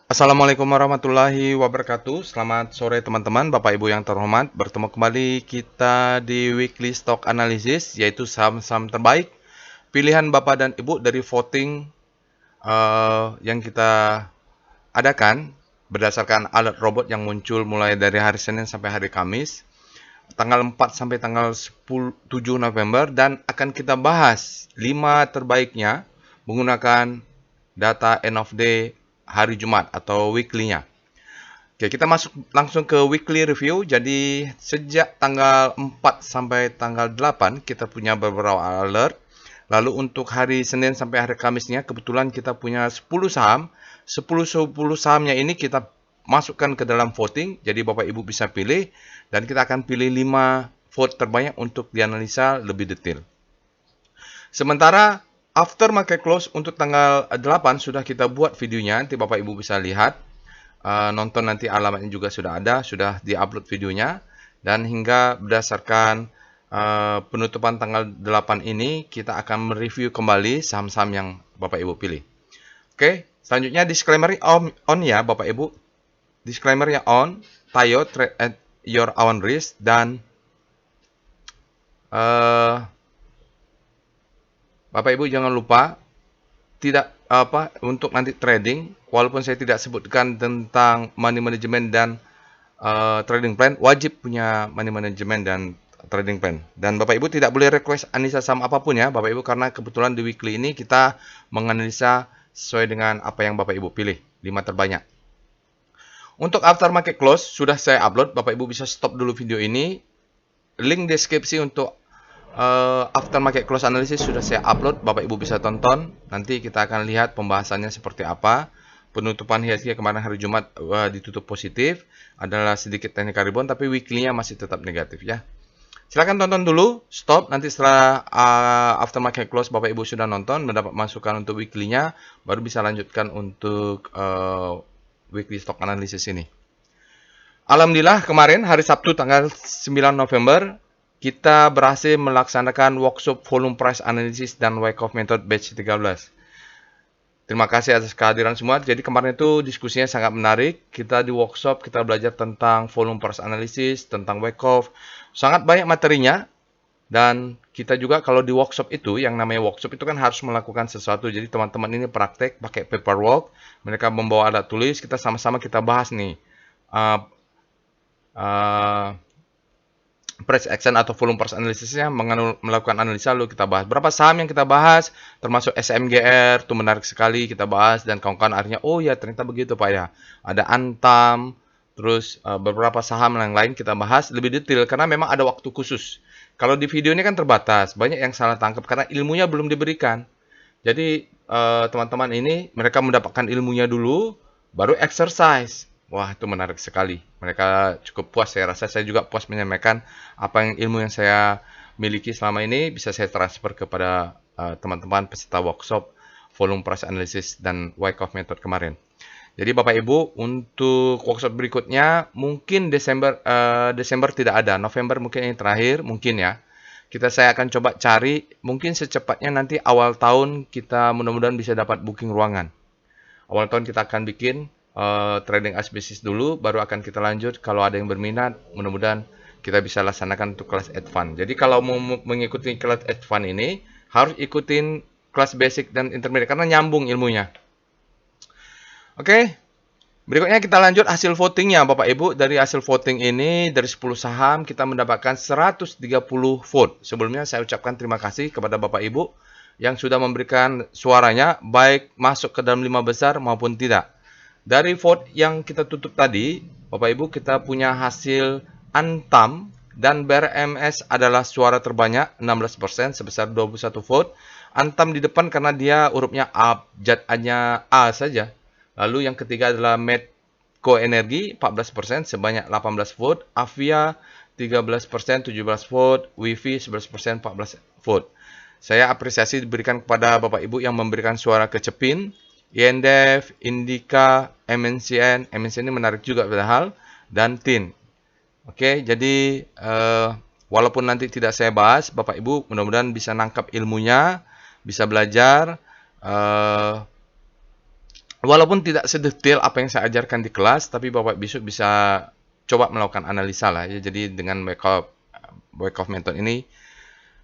Assalamualaikum warahmatullahi wabarakatuh. Selamat sore teman-teman, Bapak Ibu yang terhormat. Bertemu kembali kita di Weekly Stock Analysis, yaitu saham-saham terbaik pilihan Bapak dan Ibu dari voting yang kita adakan berdasarkan alert robot yang muncul mulai dari hari Senin sampai hari Kamis, tanggal 4 sampai tanggal 7 November, dan akan kita bahas 5 terbaiknya menggunakan data end of day hari Jumat atau weekly-nya. Oke, kita masuk langsung ke weekly review. Jadi sejak tanggal 4 sampai tanggal 8 kita punya beberapa alert. Lalu untuk hari Senin sampai hari Kamisnya kebetulan kita punya 10 saham. 10 sahamnya ini kita masukkan ke dalam voting. Jadi Bapak Ibu bisa pilih dan kita akan pilih 5 vote terbanyak untuk dianalisa lebih detail. Sementara after market close untuk tanggal 8 sudah kita buat videonya. Nanti Bapak Ibu bisa lihat. Nonton nanti alamatnya juga sudah ada, sudah di-upload videonya, dan hingga berdasarkan penutupan tanggal 8 ini kita akan mereview kembali saham-saham yang Bapak Ibu pilih. Oke, selanjutnya disclaimer on ya Bapak Ibu. Disclaimer-nya on, Tayo trade at your own risk, dan Bapak Ibu jangan lupa tidak untuk nanti trading, walaupun saya tidak sebutkan tentang money management dan trading plan, wajib punya money management dan trading plan. Dan Bapak Ibu tidak boleh request analisa saham apapun ya Bapak Ibu, karena kebetulan di weekly ini kita menganalisa sesuai dengan apa yang Bapak Ibu pilih, 5 terbanyak. Untuk after market close sudah saya upload, Bapak Ibu bisa stop dulu video ini. Link deskripsi untuk after market close analysis sudah saya upload, Bapak Ibu bisa tonton. Nanti kita akan lihat pembahasannya seperti apa. Penutupan IHSG kemarin hari Jumat ditutup positif, adalah sedikit technical rebound, tapi weekly-nya masih tetap negatif ya. Silakan tonton dulu, stop. Nanti setelah after market close Bapak Ibu sudah nonton, mendapat masukan untuk weekly-nya, baru bisa lanjutkan untuk weekly stock analysis ini. Alhamdulillah kemarin hari Sabtu tanggal 9 November kita berhasil melaksanakan workshop volume price analysis dan Wyckoff method batch 13. Terima kasih atas kehadiran semua. Jadi kemarin itu diskusinya sangat menarik. Kita di workshop kita belajar tentang volume price analysis, tentang Wyckoff. Sangat banyak materinya. Dan kita juga kalau di workshop itu, yang namanya workshop itu kan harus melakukan sesuatu. Jadi teman-teman ini praktek pakai paperwork. Mereka membawa alat tulis. Kita sama-sama kita bahas nih. Price action atau volume price analysisnya, melakukan analisa, lalu kita bahas berapa saham yang kita bahas, termasuk SMGR itu menarik sekali kita bahas, dan kawan-kawan akhirnya oh ya ternyata begitu Pak ya, ada Antam, terus beberapa saham yang lain kita bahas lebih detail karena memang ada waktu khusus. Kalau di video ini kan terbatas, banyak yang salah tangkap karena ilmunya belum diberikan. Jadi teman-teman ini mereka mendapatkan ilmunya dulu, baru exercise. Wah, itu menarik sekali. Mereka cukup puas, saya rasa. Saya juga puas menyampaikan apa yang ilmu yang saya miliki selama ini bisa saya transfer kepada teman-teman peserta workshop volume price analysis dan Wyckoff method kemarin. Jadi Bapak Ibu, untuk workshop berikutnya mungkin Desember tidak ada, November mungkin yang terakhir, mungkin ya. Saya akan coba cari, mungkin secepatnya nanti awal tahun kita mudah-mudahan bisa dapat booking ruangan. Awal tahun kita akan bikin trading as business dulu, baru akan kita lanjut. Kalau ada yang berminat, mudah-mudahan kita bisa laksanakan untuk kelas advance. Jadi kalau mau mengikuti kelas advance ini, harus ikutin kelas basic dan intermediate, karena nyambung ilmunya. Oke, berikutnya kita lanjut hasil votingnya Bapak Ibu. Dari hasil voting ini, dari 10 saham kita mendapatkan 130 vote. Sebelumnya saya ucapkan terima kasih kepada Bapak Ibu yang sudah memberikan suaranya, baik masuk ke dalam 5 besar maupun tidak. Dari vote yang kita tutup tadi, Bapak Ibu, kita punya hasil Antam dan BRMS adalah suara terbanyak 16% sebesar 21 vote. Antam di depan karena dia hurufnya A, hanya A saja. Lalu yang ketiga adalah Medco Energi 14% sebanyak 18 vote, Avia 13% 17 vote, Wifi 11% 14 vote. Saya apresiasi diberikan kepada Bapak Ibu yang memberikan suara ke Cepin, INDEF, Indika, MNCN ini menarik juga padahal, dan TIN. Oke, jadi walaupun nanti tidak saya bahas, Bapak Ibu mudah-mudahan bisa nangkap ilmunya, bisa belajar. Walaupun tidak sedetail apa yang saya ajarkan di kelas, tapi Bapak besok bisa coba melakukan analisa lah ya. Jadi dengan Wyckoff method ini,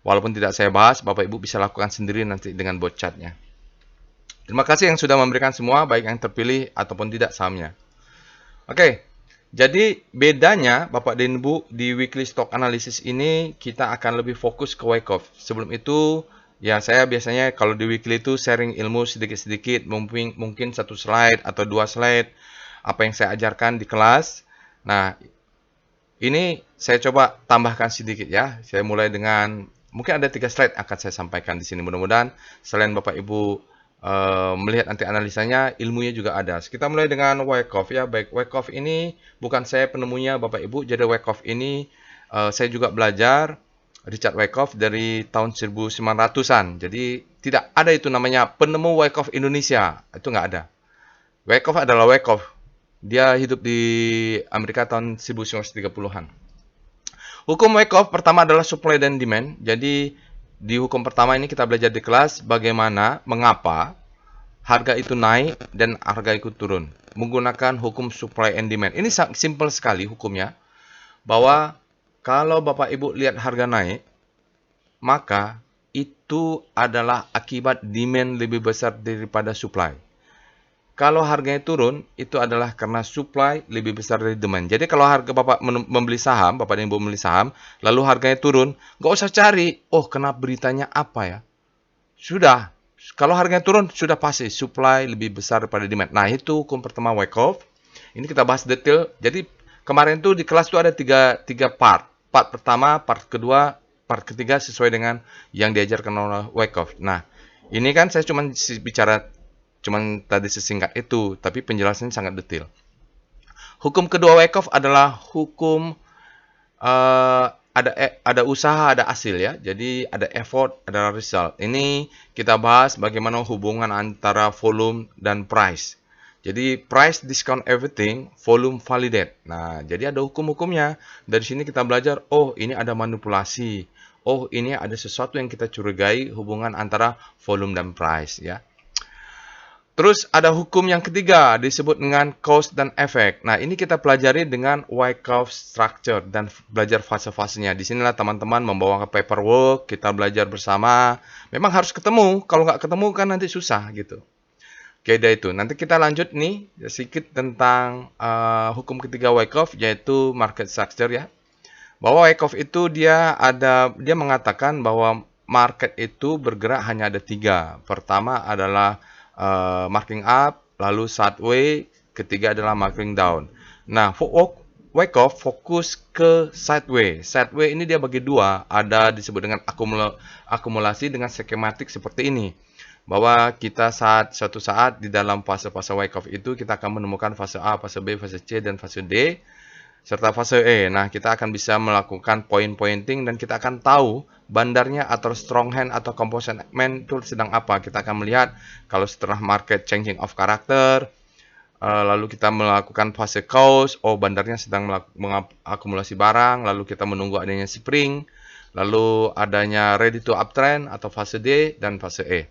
walaupun tidak saya bahas, Bapak Ibu bisa lakukan sendiri nanti dengan bot chartnya. Terima kasih yang sudah memberikan semua, baik yang terpilih ataupun tidak sahamnya. Oke, jadi bedanya Bapak dan Ibu di weekly stock analysis ini kita akan lebih fokus ke Wyckoff. Sebelum itu, ya saya biasanya kalau di weekly itu sharing ilmu sedikit-sedikit, mungkin satu slide atau 2 slide apa yang saya ajarkan di kelas. Nah, ini saya coba tambahkan sedikit ya. Saya mulai dengan mungkin ada 3 slide akan saya sampaikan di sini. Mudah-mudahan selain Bapak Ibu melihat nanti analisanya, ilmunya juga ada. Kita mulai dengan Wyckoff ya. Baik, Wyckoff ini bukan saya penemunya Bapak Ibu. Jadi Wyckoff ini saya juga belajar Richard Wyckoff dari tahun 1900-an. Jadi tidak ada itu namanya penemu Wyckoff Indonesia. Itu nggak ada. Wyckoff adalah Wyckoff. Dia hidup di Amerika tahun 1930-an. Hukum Wyckoff pertama adalah supply dan demand. Jadi di hukum pertama ini kita belajar di kelas bagaimana, mengapa harga itu naik dan harga itu turun. Menggunakan hukum supply and demand. Ini simple sekali hukumnya. Bahwa kalau Bapak Ibu lihat harga naik, maka itu adalah akibat demand lebih besar daripada supply. Kalau harganya turun, itu adalah karena supply lebih besar dari demand. Jadi kalau harga Bapak membeli saham, Bapak dan Ibu membeli saham, lalu harganya turun, nggak usah cari, oh kenapa beritanya apa ya? Sudah, kalau harganya turun, sudah pasti supply lebih besar daripada demand. Nah, itu hukum pertama Wyckoff. Ini kita bahas detail. Jadi kemarin tuh di kelas tuh ada tiga part. Part pertama, part kedua, part ketiga sesuai dengan yang diajarkan oleh Wyckoff. Nah, ini kan saya cuma bicara tadi sesingkat itu, tapi penjelasannya sangat detail. Hukum kedua Wyckoff adalah hukum ada usaha, ada hasil ya. Jadi ada effort, ada result. Ini kita bahas bagaimana hubungan antara volume dan price. Jadi price discount everything, volume validate. Nah, jadi ada hukum-hukumnya. Dari sini kita belajar, oh ini ada manipulasi. Oh ini ada sesuatu yang kita curigai hubungan antara volume dan price ya. Terus ada hukum yang ketiga disebut dengan cause dan effect. Nah, ini kita pelajari dengan Wyckoff structure dan belajar fase-fasenya. Di sinilah teman-teman membawa ke paperwork, kita belajar bersama. Memang harus ketemu, kalau nggak ketemu kan nanti susah gitu. Oke, itu. Nanti kita lanjut nih sedikit tentang hukum ketiga Wyckoff, yaitu market structure ya. Bahwa Wyckoff itu dia mengatakan bahwa market itu bergerak hanya ada 3. Pertama adalah marking up, lalu sideway, ketiga adalah marking down. Nah, Wyckoff fokus ke sideway. Sideway ini dia bagi 2, ada disebut dengan akumulasi dengan skematik seperti ini. Bahwa kita suatu saat di dalam fase-fase Wyckoff itu kita akan menemukan fase A, fase B, fase C, dan fase D, serta fase E. Nah, kita akan bisa melakukan point-pointing dan kita akan tahu bandarnya atau strong hand atau composite man itu sedang apa. Kita akan melihat kalau setelah market changing of character, lalu kita melakukan fase cause, oh bandarnya sedang mengakumulasi barang, lalu kita menunggu adanya spring, lalu adanya ready to uptrend atau fase D dan fase E.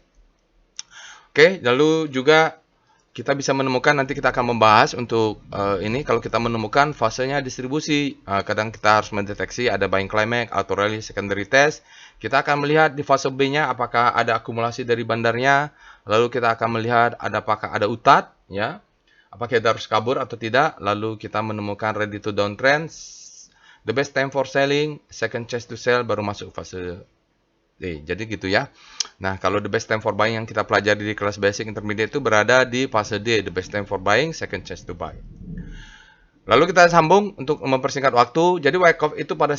Oke, lalu juga kita bisa menemukan, nanti kita akan membahas untuk ini, kalau kita menemukan fasenya distribusi, kadang kita harus mendeteksi ada buying climax atau rally secondary test. Kita akan melihat di fase B-nya apakah ada akumulasi dari bandarnya, lalu kita akan melihat apakah ada utat, ya, apakah kita harus kabur atau tidak, lalu kita menemukan ready to downtrend, the best time for selling, second chance to sell, baru masuk fase D. Jadi gitu ya. Nah, kalau the best time for buying yang kita pelajari di kelas basic intermediate itu berada di fase D, the best time for buying, second chance to buy. Lalu kita sambung untuk mempersingkat waktu. Jadi Wyckoff itu pada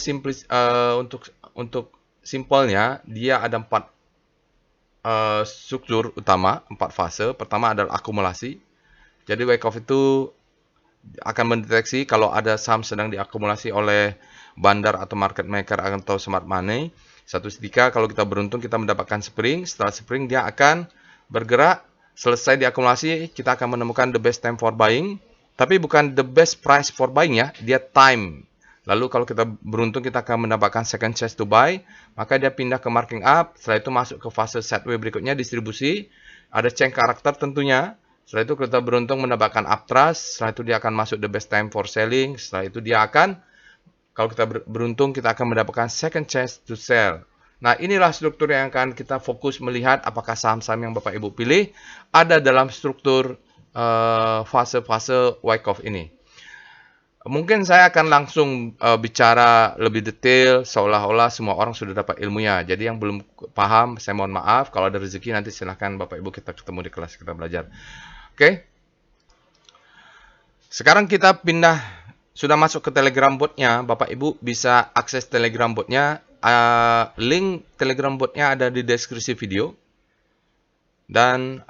untuk simpelnya dia ada 4 struktur utama, 4 fase. Pertama adalah akumulasi. Jadi Wyckoff itu akan mendeteksi kalau ada saham sedang diakumulasi oleh bandar atau market maker atau smart money. Satu ketika kalau kita beruntung kita mendapatkan spring, setelah spring dia akan bergerak, selesai diakumulasi, kita akan menemukan the best time for buying, tapi bukan the best price for buying ya, dia time. Lalu kalau kita beruntung kita akan mendapatkan second chance to buy, maka dia pindah ke marking up, setelah itu masuk ke fase sideway berikutnya distribusi, ada change karakter tentunya, Setelah itu kita beruntung mendapatkan uptrust, setelah itu dia akan masuk the best time for selling, setelah itu dia akan, kalau kita beruntung, kita akan mendapatkan second chance to sell. Nah, inilah struktur yang akan kita fokus melihat apakah saham-saham yang Bapak Ibu pilih ada dalam struktur fase-fase Wyckoff ini. Mungkin saya akan langsung bicara lebih detail seolah-olah semua orang sudah dapat ilmunya. Jadi yang belum paham, saya mohon maaf. Kalau ada rezeki nanti silahkan Bapak Ibu kita ketemu di kelas, kita belajar. Oke. Sekarang kita pindah, sudah masuk ke Telegram botnya. Bapak Ibu bisa akses Telegram botnya. Link Telegram botnya ada di deskripsi video. Dan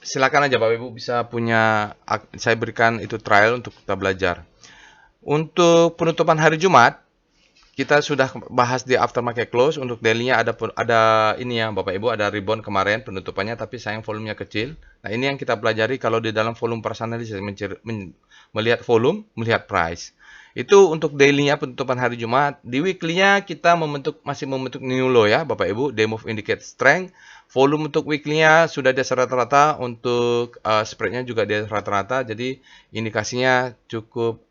silakan aja Bapak Ibu bisa punya, saya berikan itu trial untuk kita belajar. Untuk penutupan hari Jumat, kita sudah bahas di aftermarket close. Untuk daily-nya ada ini ya Bapak Ibu, ada rebound kemarin penutupannya, tapi sayang volumenya kecil. Nah, ini yang kita pelajari kalau di dalam volume price analysis, melihat volume, melihat price. Itu untuk daily-nya penutupan hari Jumat. Di weekly-nya kita masih membentuk new low ya Bapak Ibu, day move indicate strength. Volume untuk weekly-nya sudah di rata-rata, untuk spread-nya juga di rata-rata, jadi indikasinya cukup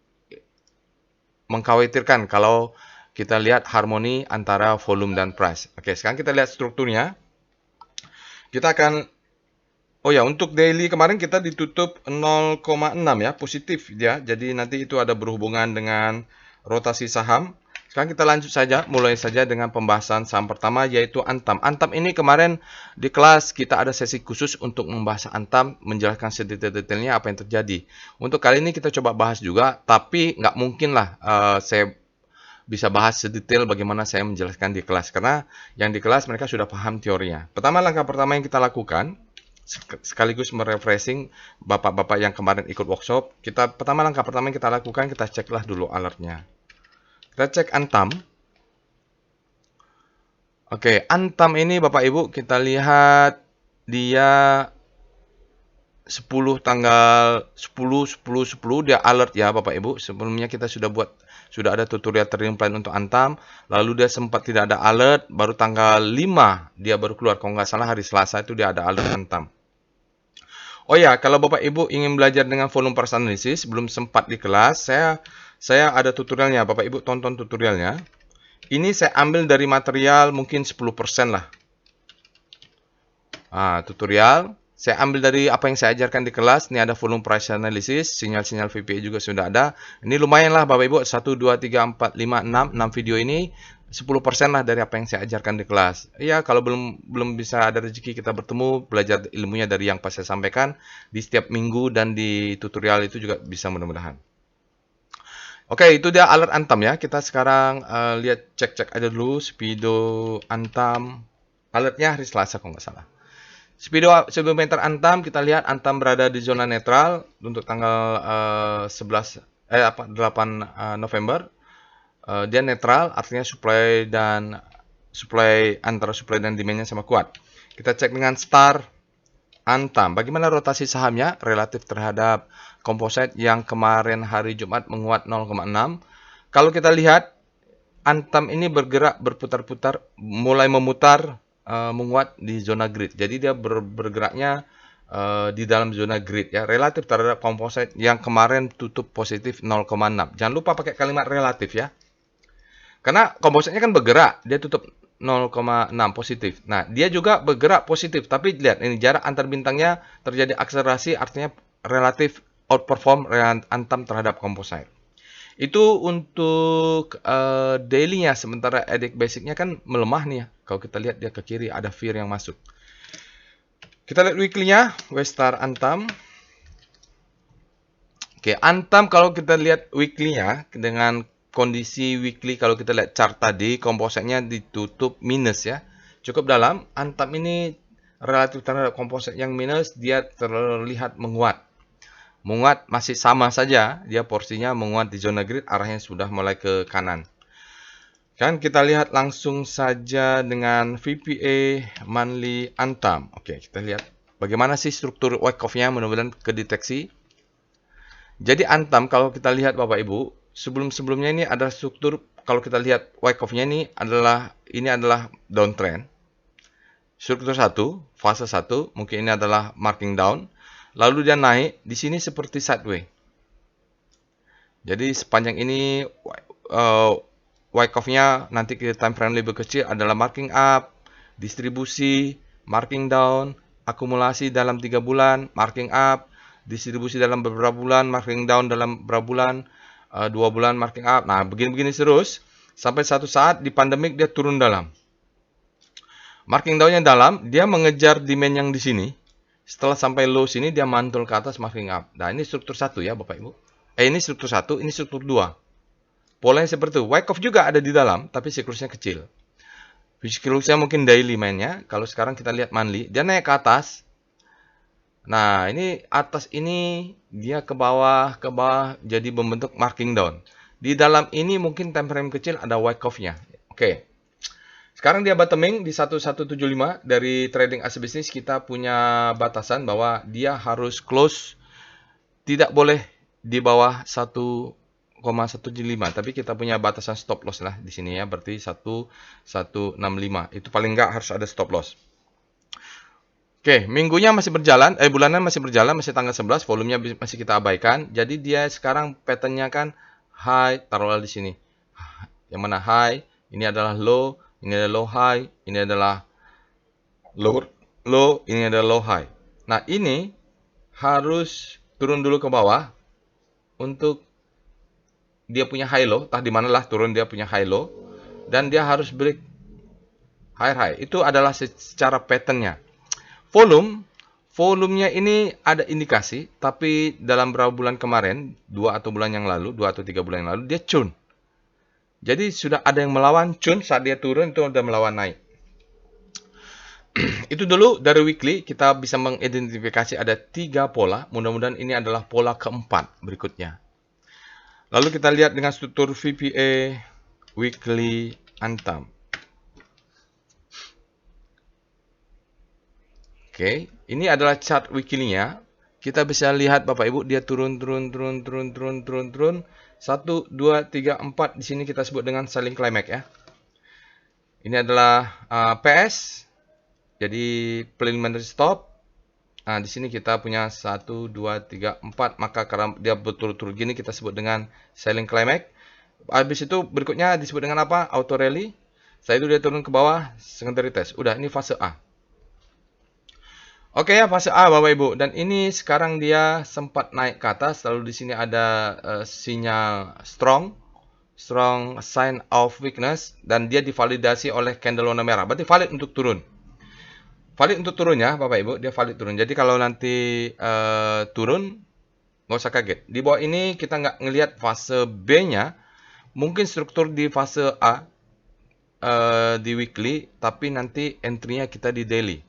mengkhawatirkan kalau kita lihat harmoni antara volume dan price. Oke, sekarang kita lihat strukturnya. Kita akan, oh ya, untuk daily kemarin kita ditutup 0,6 ya, positif ya. Jadi nanti itu ada berhubungan dengan rotasi saham. Sekarang kita lanjut saja, mulai saja dengan pembahasan saham pertama, yaitu Antam. Antam ini kemarin di kelas kita ada sesi khusus untuk membahas Antam, menjelaskan sedetail-detailnya apa yang terjadi. Untuk kali ini kita coba bahas juga, tapi nggak mungkin lah saya bisa bahas sedetail bagaimana saya menjelaskan di kelas. Karena yang di kelas mereka sudah paham teorinya. Langkah pertama yang kita lakukan, sekaligus merefreshing bapak-bapak yang kemarin ikut workshop. Langkah pertama yang kita lakukan, kita ceklah dulu alertnya. Kita cek Antam. Oke, Antam ini Bapak Ibu kita lihat dia 10 tanggal 10 dia alert ya Bapak Ibu. Sebelumnya kita sudah ada tutorial trading plan untuk Antam, lalu dia sempat tidak ada alert, baru tanggal 5 dia baru keluar. Kalau nggak salah hari Selasa itu dia ada alert Antam. Oh ya, kalau Bapak Ibu ingin belajar dengan volume price analysis, belum sempat di kelas, saya ada tutorialnya, Bapak Ibu tonton tutorialnya. Ini saya ambil dari material mungkin 10% lah. Tutorial, saya ambil dari apa yang saya ajarkan di kelas. Ini ada volume price analysis, sinyal-sinyal VPA juga sudah ada. Ini lumayan lah Bapak Ibu, 1, 2, 3, 4, 5, 6 video ini. 10% lah dari apa yang saya ajarkan di kelas. Ya, kalau belum bisa ada rezeki kita bertemu, belajar ilmunya dari yang pas saya sampaikan di setiap minggu dan di tutorial itu juga bisa mudah-mudahan. Oke, itu dia alert Antam ya. Kita sekarang lihat cek aja dulu Speedo Antam. Alertnya hari Selasa kalau nggak salah. Speedometer Antam, kita lihat Antam berada di zona netral untuk tanggal 8 November. Dia netral, artinya antara supply dan demand-nya sama kuat. Kita cek dengan Star Antam. Bagaimana rotasi sahamnya relatif terhadap komposit yang kemarin hari Jumat menguat 0,6. Kalau kita lihat Antam ini berputar-putar, mulai memutar, menguat di zona grid. Jadi dia bergeraknya di dalam zona grid ya, relatif terhadap komposit yang kemarin tutup positif 0,6. Jangan lupa pakai kalimat relatif ya. Karena kompositnya kan bergerak, dia tutup 0,6 positif. Nah, dia juga bergerak positif, tapi lihat ini jarak antar bintangnya terjadi akselerasi, artinya relatif outperform Antam terhadap komposit. Itu untuk daily-nya, sementara edik basic-nya kan melemah nih ya. Kalau kita lihat dia ke kiri ada fear yang masuk. Kita lihat weekly-nya, Westar Antam. Oke, Antam kalau kita lihat weekly-nya dengan kondisi weekly, kalau kita lihat chart tadi, kompositnya ditutup minus ya. Cukup dalam. Antam ini relatif terhadap komposit yang minus, dia terlihat menguat. Menguat masih sama saja, dia porsinya menguat di zona grid, arahnya sudah mulai ke kanan. Kan kita lihat langsung saja dengan VPA monthly Antam. Oke, kita lihat bagaimana sih struktur Wyckoff-nya, mudah-mudahan kedeteksi. Jadi Antam kalau kita lihat Bapak Ibu, sebelumnya ini ada struktur, kalau kita lihat Wyckoff-nya ini adalah downtrend. Struktur 1, fase 1, mungkin ini adalah marking down. lalu dia naik, di sini seperti sideway. Jadi sepanjang ini wyckoff nya nanti ke time frame lebih kecil adalah marking up, distribusi, marking down, akumulasi dalam 3 bulan, marking up, distribusi dalam beberapa bulan, marking down dalam beberapa bulan, 2 bulan marking up. Nah, begini-begini terus sampai satu saat di pandemik dia turun dalam. Marking down-nya dalam, dia mengejar demand yang di sini. Setelah sampai low sini dia mantul ke atas marking up. Nah, ini struktur 1 ya, Bapak Ibu. Ini struktur 1, ini struktur 2. Polanya seperti itu. Wyckoff juga ada di dalam, tapi siklusnya kecil. Siklusnya mungkin daily mainnya. Kalau sekarang kita lihat monthly, dia naik ke atas. Nah, ini atas ini dia ke bawah jadi membentuk marking down. Di dalam ini mungkin time frame kecil ada wyckoff-nya. Oke. Sekarang dia bottoming di 1175. Dari trading as a business kita punya batasan bahwa dia harus close tidak boleh di bawah 1,175, tapi kita punya batasan stop loss lah di sini ya, berarti 1165. Itu paling enggak harus ada stop loss. Oke, minggunya masih berjalan, bulanan masih berjalan, masih tanggal 11, volumenya masih kita abaikan. Jadi dia sekarang patternnya kan high, taruhlah di sini. Yang mana high, ini adalah low, ini adalah low high, ini adalah low, ini adalah low high. Nah, ini harus turun dulu ke bawah untuk dia punya high low, entah di manalah turun dia punya high low, dan dia harus break higher high. Itu adalah secara patternnya. Volumenya ini ada indikasi, tapi dalam beberapa bulan kemarin, 2 atau 3 bulan yang lalu, dia cun. Jadi sudah ada yang melawan cun saat dia turun, itu sudah melawan naik. Itu dulu dari weekly, kita bisa mengidentifikasi ada 3 pola. Mudah-mudahan ini adalah pola keempat berikutnya. Lalu kita lihat dengan struktur VPA, weekly, Antam. Oke, ini adalah chart weekly-nya. Kita bisa lihat Bapak Ibu, dia turun. 1, 2, 3, 4. Di sini kita sebut dengan selling climax ya. Ini adalah PS. Jadi preliminary stop. Nah, di sini kita punya 1, 2, 3, 4. Maka karena dia berturut-turut gini kita sebut dengan selling climax. Habis itu berikutnya disebut dengan apa? Auto rally. Setelah itu dia turun ke bawah, secondary test. Udah, ini fase A. Oke ya, fase A Bapak Ibu. Dan ini sekarang dia sempat naik ke atas. Lalu di sini ada sinyal strong sign of weakness. Dan dia divalidasi oleh candle warna merah. Berarti valid untuk turun. Valid untuk turunnya Bapak Ibu. Dia valid turun. Jadi kalau nanti turun, nggak usah kaget. Di bawah ini kita nggak ngelihat fase B-nya. Mungkin struktur di fase A di weekly. Tapi nanti entry-nya kita di daily.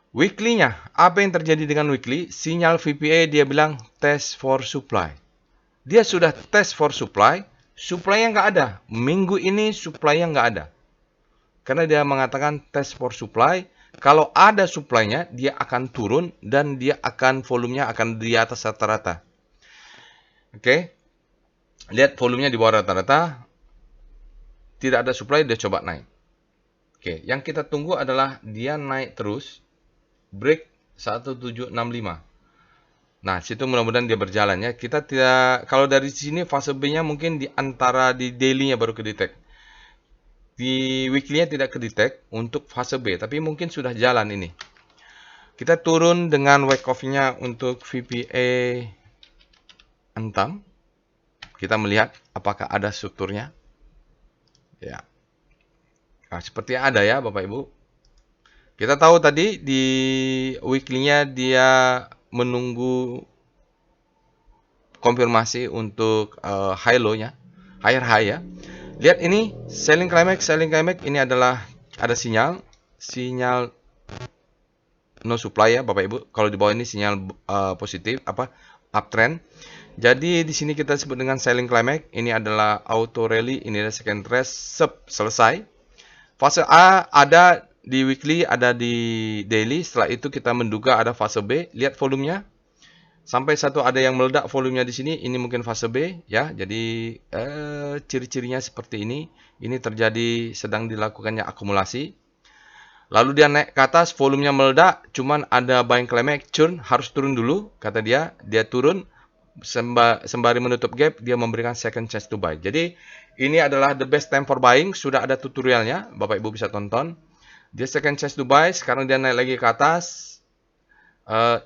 Weekly-nya, apa yang terjadi dengan weekly? Sinyal VPA dia bilang test for supply. Dia sudah test for supply, supply-nya nggak ada. Minggu ini supply-nya nggak ada. Karena dia mengatakan test for supply, kalau ada supply-nya, dia akan turun dan dia akan volumenya akan di atas rata-rata. Oke. Lihat volumenya di bawah rata-rata. Tidak ada supply, dia coba naik. Oke, yang kita tunggu adalah dia naik terus. Break 1765. Nah, situ mudah-mudahan dia berjalan ya. Kita tidak, kalau dari sini fase B-nya mungkin di antara di daily-nya baru kedetek. Di weekly-nya tidak kedetek untuk fase B, tapi mungkin sudah jalan ini. Kita turun dengan wyckoff-nya untuk VPA Antam. Kita melihat apakah ada strukturnya. Ya. Nah, seperti ada ya Bapak Ibu. Kita tahu tadi di weekly-nya dia menunggu konfirmasi untuk high low-nya, higher high ya. Lihat ini selling climax ini adalah ada sinyal no supply ya Bapak Ibu. Kalau di bawah ini sinyal positif uptrend. Jadi di sini kita sebut dengan selling climax. Ini adalah auto rally, ini adalah second rest, selesai. Fase A ada di weekly, ada di daily. Setelah itu kita menduga ada fase B. Lihat volumenya. Sampai satu ada yang meledak volumenya di sini. Ini mungkin fase B ya. Jadi ciri-cirinya seperti ini. Ini terjadi sedang dilakukannya akumulasi. Lalu dia naik ke atas, volumenya meledak, cuman ada buying climax, churn, harus turun dulu, kata dia. Dia turun, sembari menutup gap, dia memberikan second chance to buy. Jadi, ini adalah the best time for buying. Sudah ada tutorialnya, Bapak Ibu bisa tonton. Dia second chance to buy, sekarang dia naik lagi ke atas.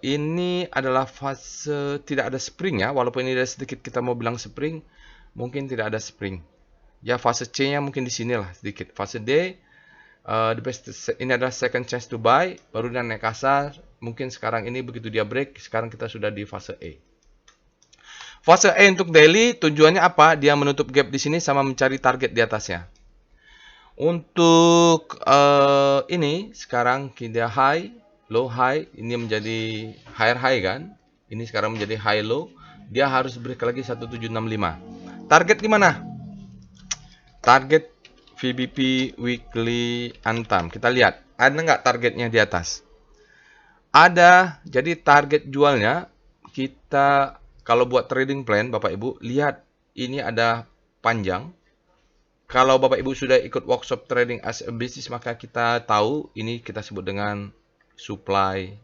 Ini adalah fase tidak ada spring ya, walaupun ini ada sedikit kita mau bilang spring, mungkin tidak ada spring. Ya, fase C-nya mungkin di sinilah sedikit. Fase D, the best, ini adalah second chance to buy, baru dia naik kasar. Mungkin sekarang ini begitu dia break, sekarang kita sudah di fase E. Fase E untuk daily tujuannya apa? Dia menutup gap di sini sama mencari target di atasnya. Untuk ini sekarang kita high, low high, ini menjadi higher high kan? Ini sekarang menjadi high low. Dia harus break lagi 1765. Target di mana? Target VBP Weekly Antam. Kita lihat, ada nggak targetnya di atas? Ada. Jadi target jualnya, kita kalau buat trading plan, Bapak Ibu, lihat ini ada panjang. Kalau Bapak Ibu sudah ikut workshop trading as a business, maka kita tahu ini kita sebut dengan supply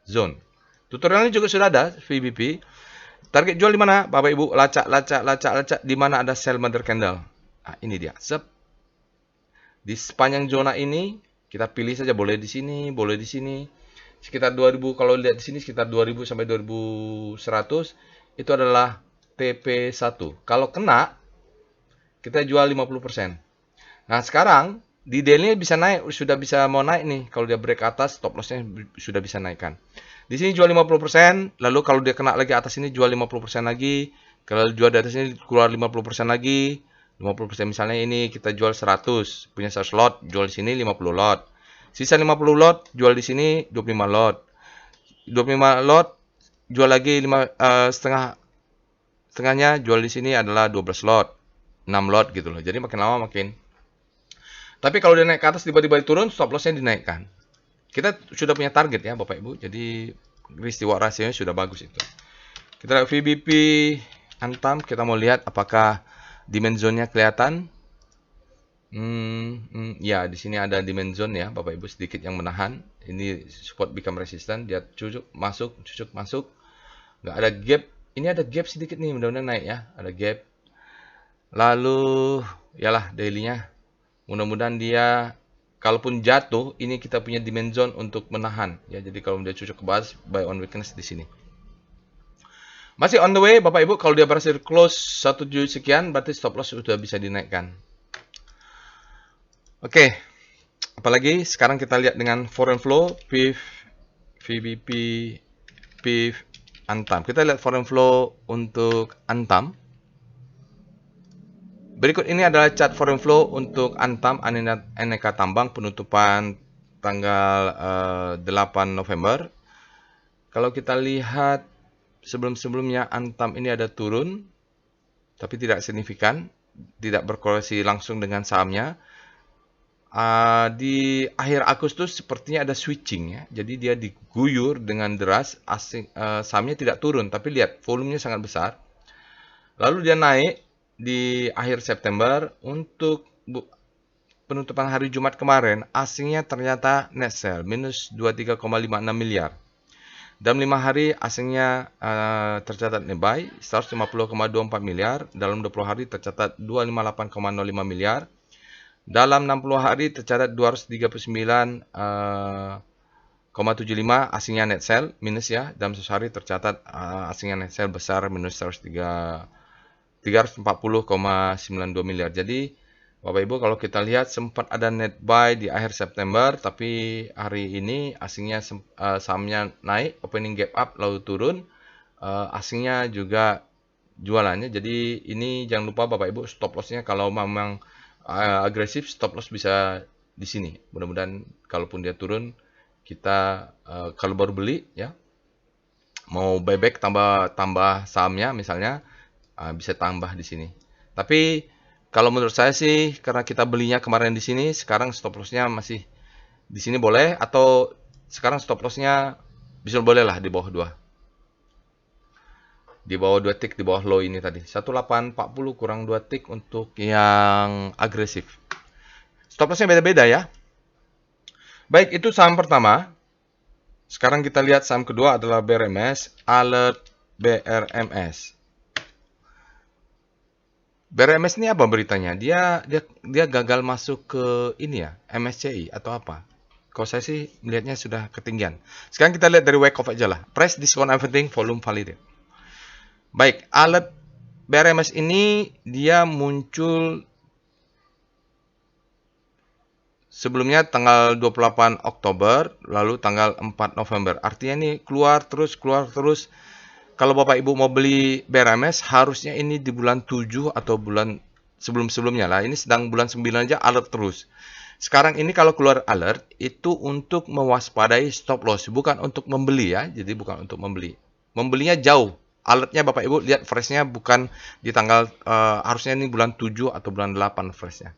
zone. Tutorialnya juga sudah ada, VBP. Target jual di mana? Bapak Ibu, lacak. Di mana ada sell mother candle. Nah, ini dia. Di sepanjang zona ini, kita pilih saja, boleh di sini, boleh di sini. Sekitar 2000, kalau lihat di sini sekitar 2000 sampai 2100, itu adalah TP1. Kalau kena, kita jual 50%. Nah, sekarang di daily bisa naik, sudah bisa mau naik nih. Kalau dia break atas, stop loss-nya sudah bisa naikkan. Di sini jual 50%, lalu kalau dia kena lagi atas ini jual 50% lagi. Kalau jual di atas ini keluar 50% lagi. 50% misalnya ini kita jual 100, punya 100 lot, jual di sini 50 lot. Sisa 50 lot, jual di sini 25 lot. 25 lot, jual lagi setengahnya, jual di sini adalah 12 lot. 6 lot gitu loh. Jadi makin lama makin. Tapi kalau dia naik ke atas tiba-tiba turun, stop loss-nya dinaikkan. Kita sudah punya target ya Bapak Ibu. Jadi peristiwa rasionya sudah bagus itu. Kita lihat VBP Antam, kita mau lihat apakah demand zone-nya kelihatan. Ya, di sini ada demand zone ya, Bapak Ibu, sedikit yang menahan. Ini support become resistant, dia cucuk masuk. Nggak ada gap. Ini ada gap sedikit nih, mudah-mudahan naik ya. Ada gap. Lalu, yalah daily-nya. Mudah-mudahan dia, kalaupun jatuh, ini kita punya demand zone untuk menahan. Ya, jadi kalau dia cucuk ke bawah, buy on weakness di sini. Masih on the way, Bapak Ibu. Kalau dia berhasil close 1 sekian, berarti stop loss sudah bisa dinaikkan. Oke, apalagi sekarang kita lihat dengan foreign flow, PIF, VBP, PIF, Antam. Kita lihat foreign flow untuk Antam. Berikut ini adalah chart foreign flow untuk Antam, Aneka Tambang, penutupan tanggal 8 November. Kalau kita lihat sebelum-sebelumnya Antam ini ada turun, tapi tidak signifikan, tidak berkorelasi langsung dengan sahamnya. Di akhir Agustus sepertinya ada switching ya. Jadi dia diguyur dengan deras, sahamnya tidak turun, tapi lihat volumenya sangat besar. Lalu dia naik di akhir September. Untuk penutupan hari Jumat kemarin, asingnya ternyata net sell minus 23,56 miliar. Dalam 5 hari asingnya tercatat net buy 150,24 miliar. Dalam 20 hari tercatat 258,05 miliar. Dalam 60 hari tercatat 239,75 asingnya net sell minus ya. Dalam 1 hari tercatat asingnya net sell besar minus 340,92 miliar. Jadi Bapak Ibu, kalau kita lihat sempat ada net buy di akhir September, tapi hari ini asingnya sahamnya naik, opening gap up lalu turun, asingnya juga jualannya. Jadi ini jangan lupa Bapak Ibu, stop lossnya kalau memang agresif, stop loss bisa di sini. Mudah-mudahan kalaupun dia turun, kita kalau baru beli ya, mau buyback tambah sahamnya misalnya, bisa tambah di sini. Tapi kalau menurut saya sih, karena kita belinya kemarin di sini, sekarang stop loss-nya masih di sini boleh, atau sekarang stop loss-nya bisa boleh lah di bawah 2. Di bawah 2 tick, di bawah low ini tadi. 1840 kurang 2 tick untuk yang agresif. Stop loss-nya beda-beda ya. Baik, itu saham pertama. Sekarang kita lihat saham kedua adalah BRMS, Alert BRMS. BRMS ini apa beritanya? Dia gagal masuk ke ini ya, MSCI atau apa? Kalau saya sih melihatnya sudah ketinggian. Sekarang kita lihat dari wake off aja lah. Price discount everything, volume validate. Baik, Alert BRMS ini dia muncul sebelumnya tanggal 28 Oktober, lalu tanggal 4 November. Artinya ini keluar terus. Kalau Bapak Ibu mau beli BRMS, harusnya ini di bulan 7 atau bulan sebelum-sebelumnya lah. Ini sedang bulan 9 aja alert terus. Sekarang ini kalau keluar alert, itu untuk mewaspadai stop loss. Bukan untuk membeli ya, jadi bukan untuk membeli. Membelinya jauh. Alertnya Bapak Ibu lihat freshnya bukan di tanggal, harusnya ini bulan 7 atau bulan 8 freshnya.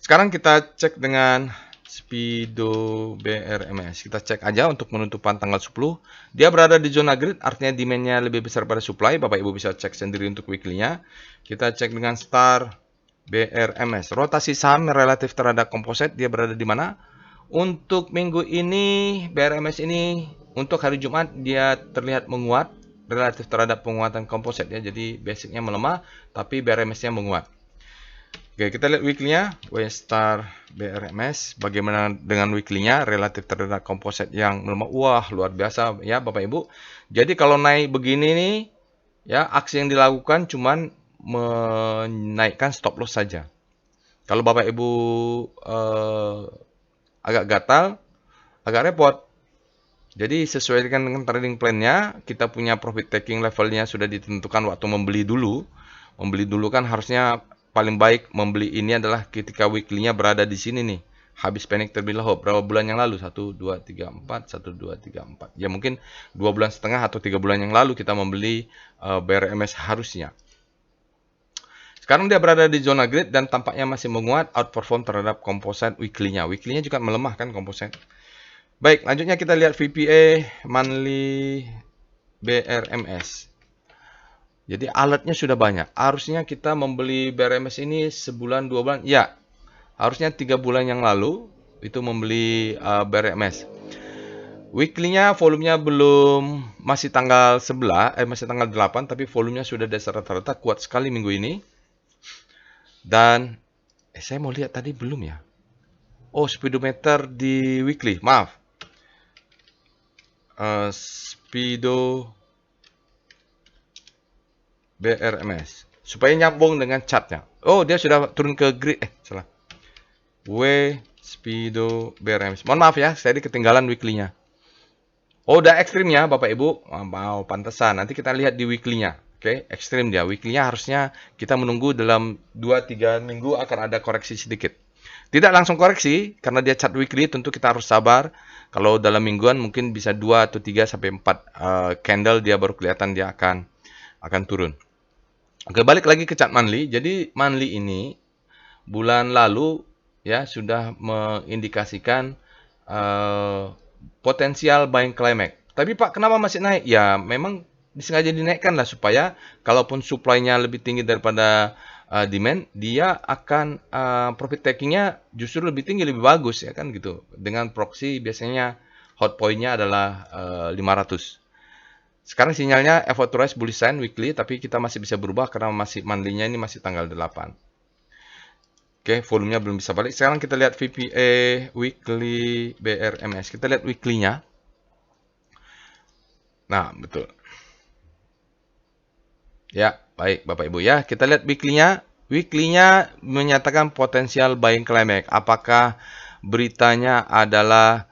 Sekarang kita cek dengan Speedo BRMS. Kita cek aja untuk penutupan tanggal 10. Dia berada di zona grid, artinya demand-nya lebih besar pada supply. Bapak Ibu bisa cek sendiri untuk weekly-nya. Kita cek dengan Star BRMS. Rotasi saham relatif terhadap komposit, dia berada di mana? Untuk minggu ini, BRMS ini untuk hari Jumat dia terlihat menguat relatif terhadap penguatan komposit ya. Jadi basicnya melemah, tapi BRMS-nya menguat. Oke, kita lihat weekly-nya, Star BRMS. Bagaimana dengan weekly-nya relatif terhadap komposit yang melemah? Wah, luar biasa ya Bapak Ibu. Jadi kalau naik begini nih, ya aksi yang dilakukan cuman menaikkan stop loss saja. Kalau Bapak Ibu agak gatal, agak repot. Jadi sesuaikan dengan trading plan-nya, kita punya profit taking levelnya sudah ditentukan waktu membeli dulu. Membeli dulu kan harusnya paling baik membeli ini adalah ketika weekly-nya berada di sini nih. Habis panic terlebih dahulu. Berapa bulan yang lalu? 1, 2, 3, 4. 1, 2, 3, 4. Ya mungkin 2 bulan setengah atau 3 bulan yang lalu kita membeli BRMS harusnya. Sekarang dia berada di zona grid dan tampaknya masih menguat, outperform terhadap komposit weekly-nya. Weekly-nya juga melemah kan komposit. Baik, lanjutnya kita lihat VPA monthly BRMS. Jadi alertnya sudah banyak. Harusnya kita membeli BRMS ini sebulan 2 bulan. Ya, harusnya 3 bulan yang lalu itu membeli BRMS. Weekly-nya volumenya belum, masih tanggal 11, masih tanggal 8, tapi volumenya sudah dasar rata-rata kuat sekali minggu ini. Dan saya mau lihat tadi belum ya. Oh, speedometer di weekly. Maaf. Speedo BRMS supaya nyambung dengan chartnya. Oh, dia sudah turun ke grid. Salah. Speedo BRMS. Mohon maaf ya, saya ketinggalan weekly-nya. Oh, udah ekstrimnya Bapak Ibu. Mau pantesan. Nanti kita lihat di weekly-nya. Oke, ekstrim dia. Weekly-nya harusnya kita menunggu dalam 2-3 minggu akan ada koreksi sedikit. Tidak langsung koreksi, karena dia chart weekly, tentu kita harus sabar. Kalau dalam mingguan mungkin bisa 2 atau 3 sampai 4 candle dia baru kelihatan dia akan turun. Oke, balik lagi ke chart monthly. Jadi monthly ini bulan lalu ya sudah mengindikasikan potensial buying climax. Tapi Pak, kenapa masih naik? Ya, memang disengaja dinaikkan lah supaya kalaupun supply-nya lebih tinggi daripada demand, dia akan profit taking-nya justru lebih tinggi, lebih bagus ya kan gitu. Dengan proxy biasanya hot point-nya adalah 500. Sekarang sinyalnya authorized bullish sign weekly, tapi kita masih bisa berubah karena masih monthly-nya ini masih tanggal 8. Oke, volumenya belum bisa balik. Sekarang kita lihat VPA weekly BRMS. Kita lihat weekly-nya. Nah, betul. Ya, baik Bapak Ibu ya. Kita lihat weekly-nya. Weekly-nya menyatakan potensial buying climax. Apakah beritanya adalah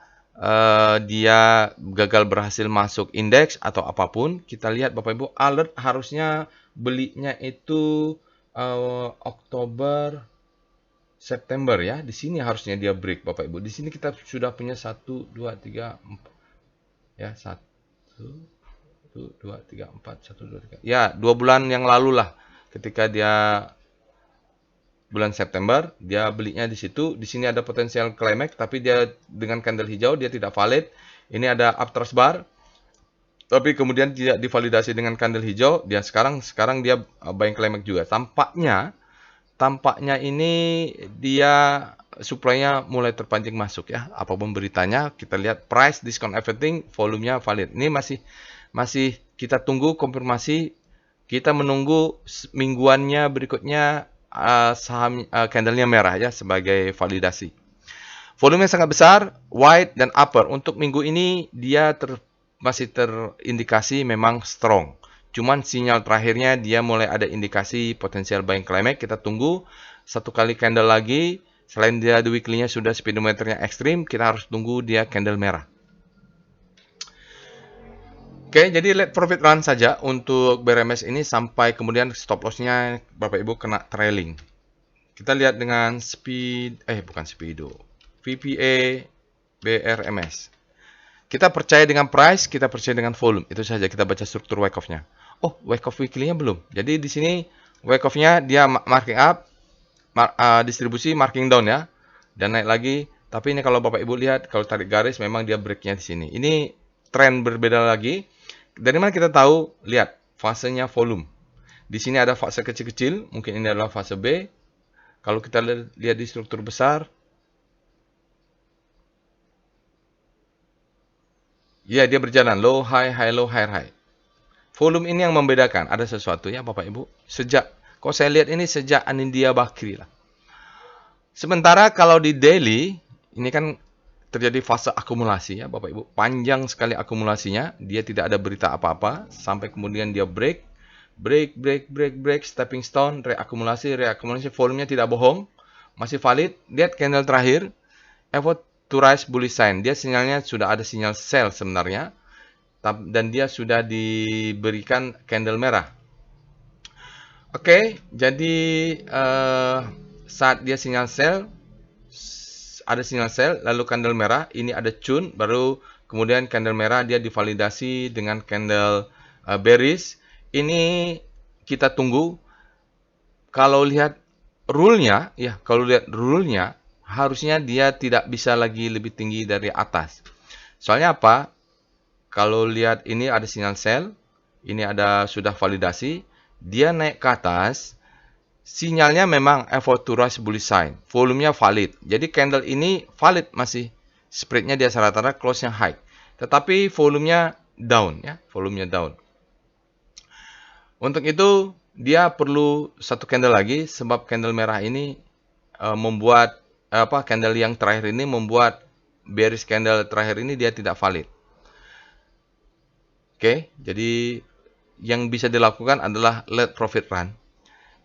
dia gagal berhasil masuk indeks atau apapun? Kita lihat Bapak Ibu, alert harusnya belinya itu Oktober September ya. Di sini harusnya dia break Bapak Ibu. Di sini kita sudah punya 1 2 3 4 ya, 1 2 3 4 1 2 3. Ya, 2 bulan yang lalu lah ketika dia bulan September dia belinya di situ. Di sini ada potensial climax tapi dia dengan candle hijau dia tidak valid. Ini ada uptrust bar. Tapi kemudian tidak divalidasi dengan candle hijau. Dia sekarang dia buying climax juga. Tampaknya tampaknya ini dia supply-nya mulai terpancing masuk ya. Apapun beritanya, kita lihat price, discount everything, volumenya valid. Ini masih kita tunggu konfirmasi. Kita menunggu mingguannya berikutnya saham candlenya merah ya sebagai validasi. Volumenya sangat besar, wide dan upper. Untuk minggu ini dia masih terindikasi memang strong. Cuman sinyal terakhirnya dia mulai ada indikasi potensial buying climax. Kita tunggu satu kali candle lagi. Selain dia di weekly-nya sudah speedometernya ekstrim, kita harus tunggu dia candle merah. Oke, jadi let profit run saja untuk BRMS ini sampai kemudian stop loss-nya Bapak Ibu kena trailing. Kita lihat dengan VPA BRMS. Kita percaya dengan price, kita percaya dengan volume. Itu saja, kita baca struktur wake off-nya. Oh, wake off weekly-nya belum. Jadi di sini wake off-nya dia marking up, distribusi marking down ya. Dan naik lagi. Tapi ini kalau Bapak Ibu lihat, kalau tarik garis memang dia break-nya di sini. Ini tren berbeda lagi. Dari mana kita tahu? Lihat fasenya volume. Di sini ada fase kecil-kecil, mungkin ini adalah fase B. Kalau kita lihat di struktur besar, ya dia berjalan low high high low high high. Volume ini yang membedakan. Ada sesuatu ya Bapak Ibu. Kalau saya lihat ini sejak Anindya Bakri lah. Sementara kalau di daily, ini kan terjadi fase akumulasi ya Bapak Ibu. Panjang sekali akumulasinya. Dia tidak ada berita apa-apa. Sampai kemudian dia break, stepping stone, reakumulasi. Volumenya tidak bohong. Masih valid. Lihat candle terakhir. Effort to rise bullish sign. Dia sinyalnya sudah ada sinyal sell sebenarnya. Dan dia sudah diberikan candle merah. Oke, jadi saat dia sinyal sell, ada sinyal sell, lalu candle merah, ini ada chun, baru kemudian candle merah dia divalidasi dengan candle bearish. Ini kita tunggu. Kalau lihat rule-nya, ya kalau lihat rule-nya, harusnya dia tidak bisa lagi lebih tinggi dari atas. Soalnya apa? Kalau lihat ini ada sinyal sell, ini ada sudah validasi, dia naik ke atas. Sinyalnya memang effort to rise bullish sign. Volumenya valid. Jadi candle ini valid masih. Spreadnya dia rata-rata close-nya high. Tetapi volumenya down ya. Volumenya down. Untuk itu dia perlu satu candle lagi. Sebab candle merah ini membuat candle yang terakhir ini membuat bearish candle terakhir ini dia tidak valid. Oke. Jadi yang bisa dilakukan adalah let profit run.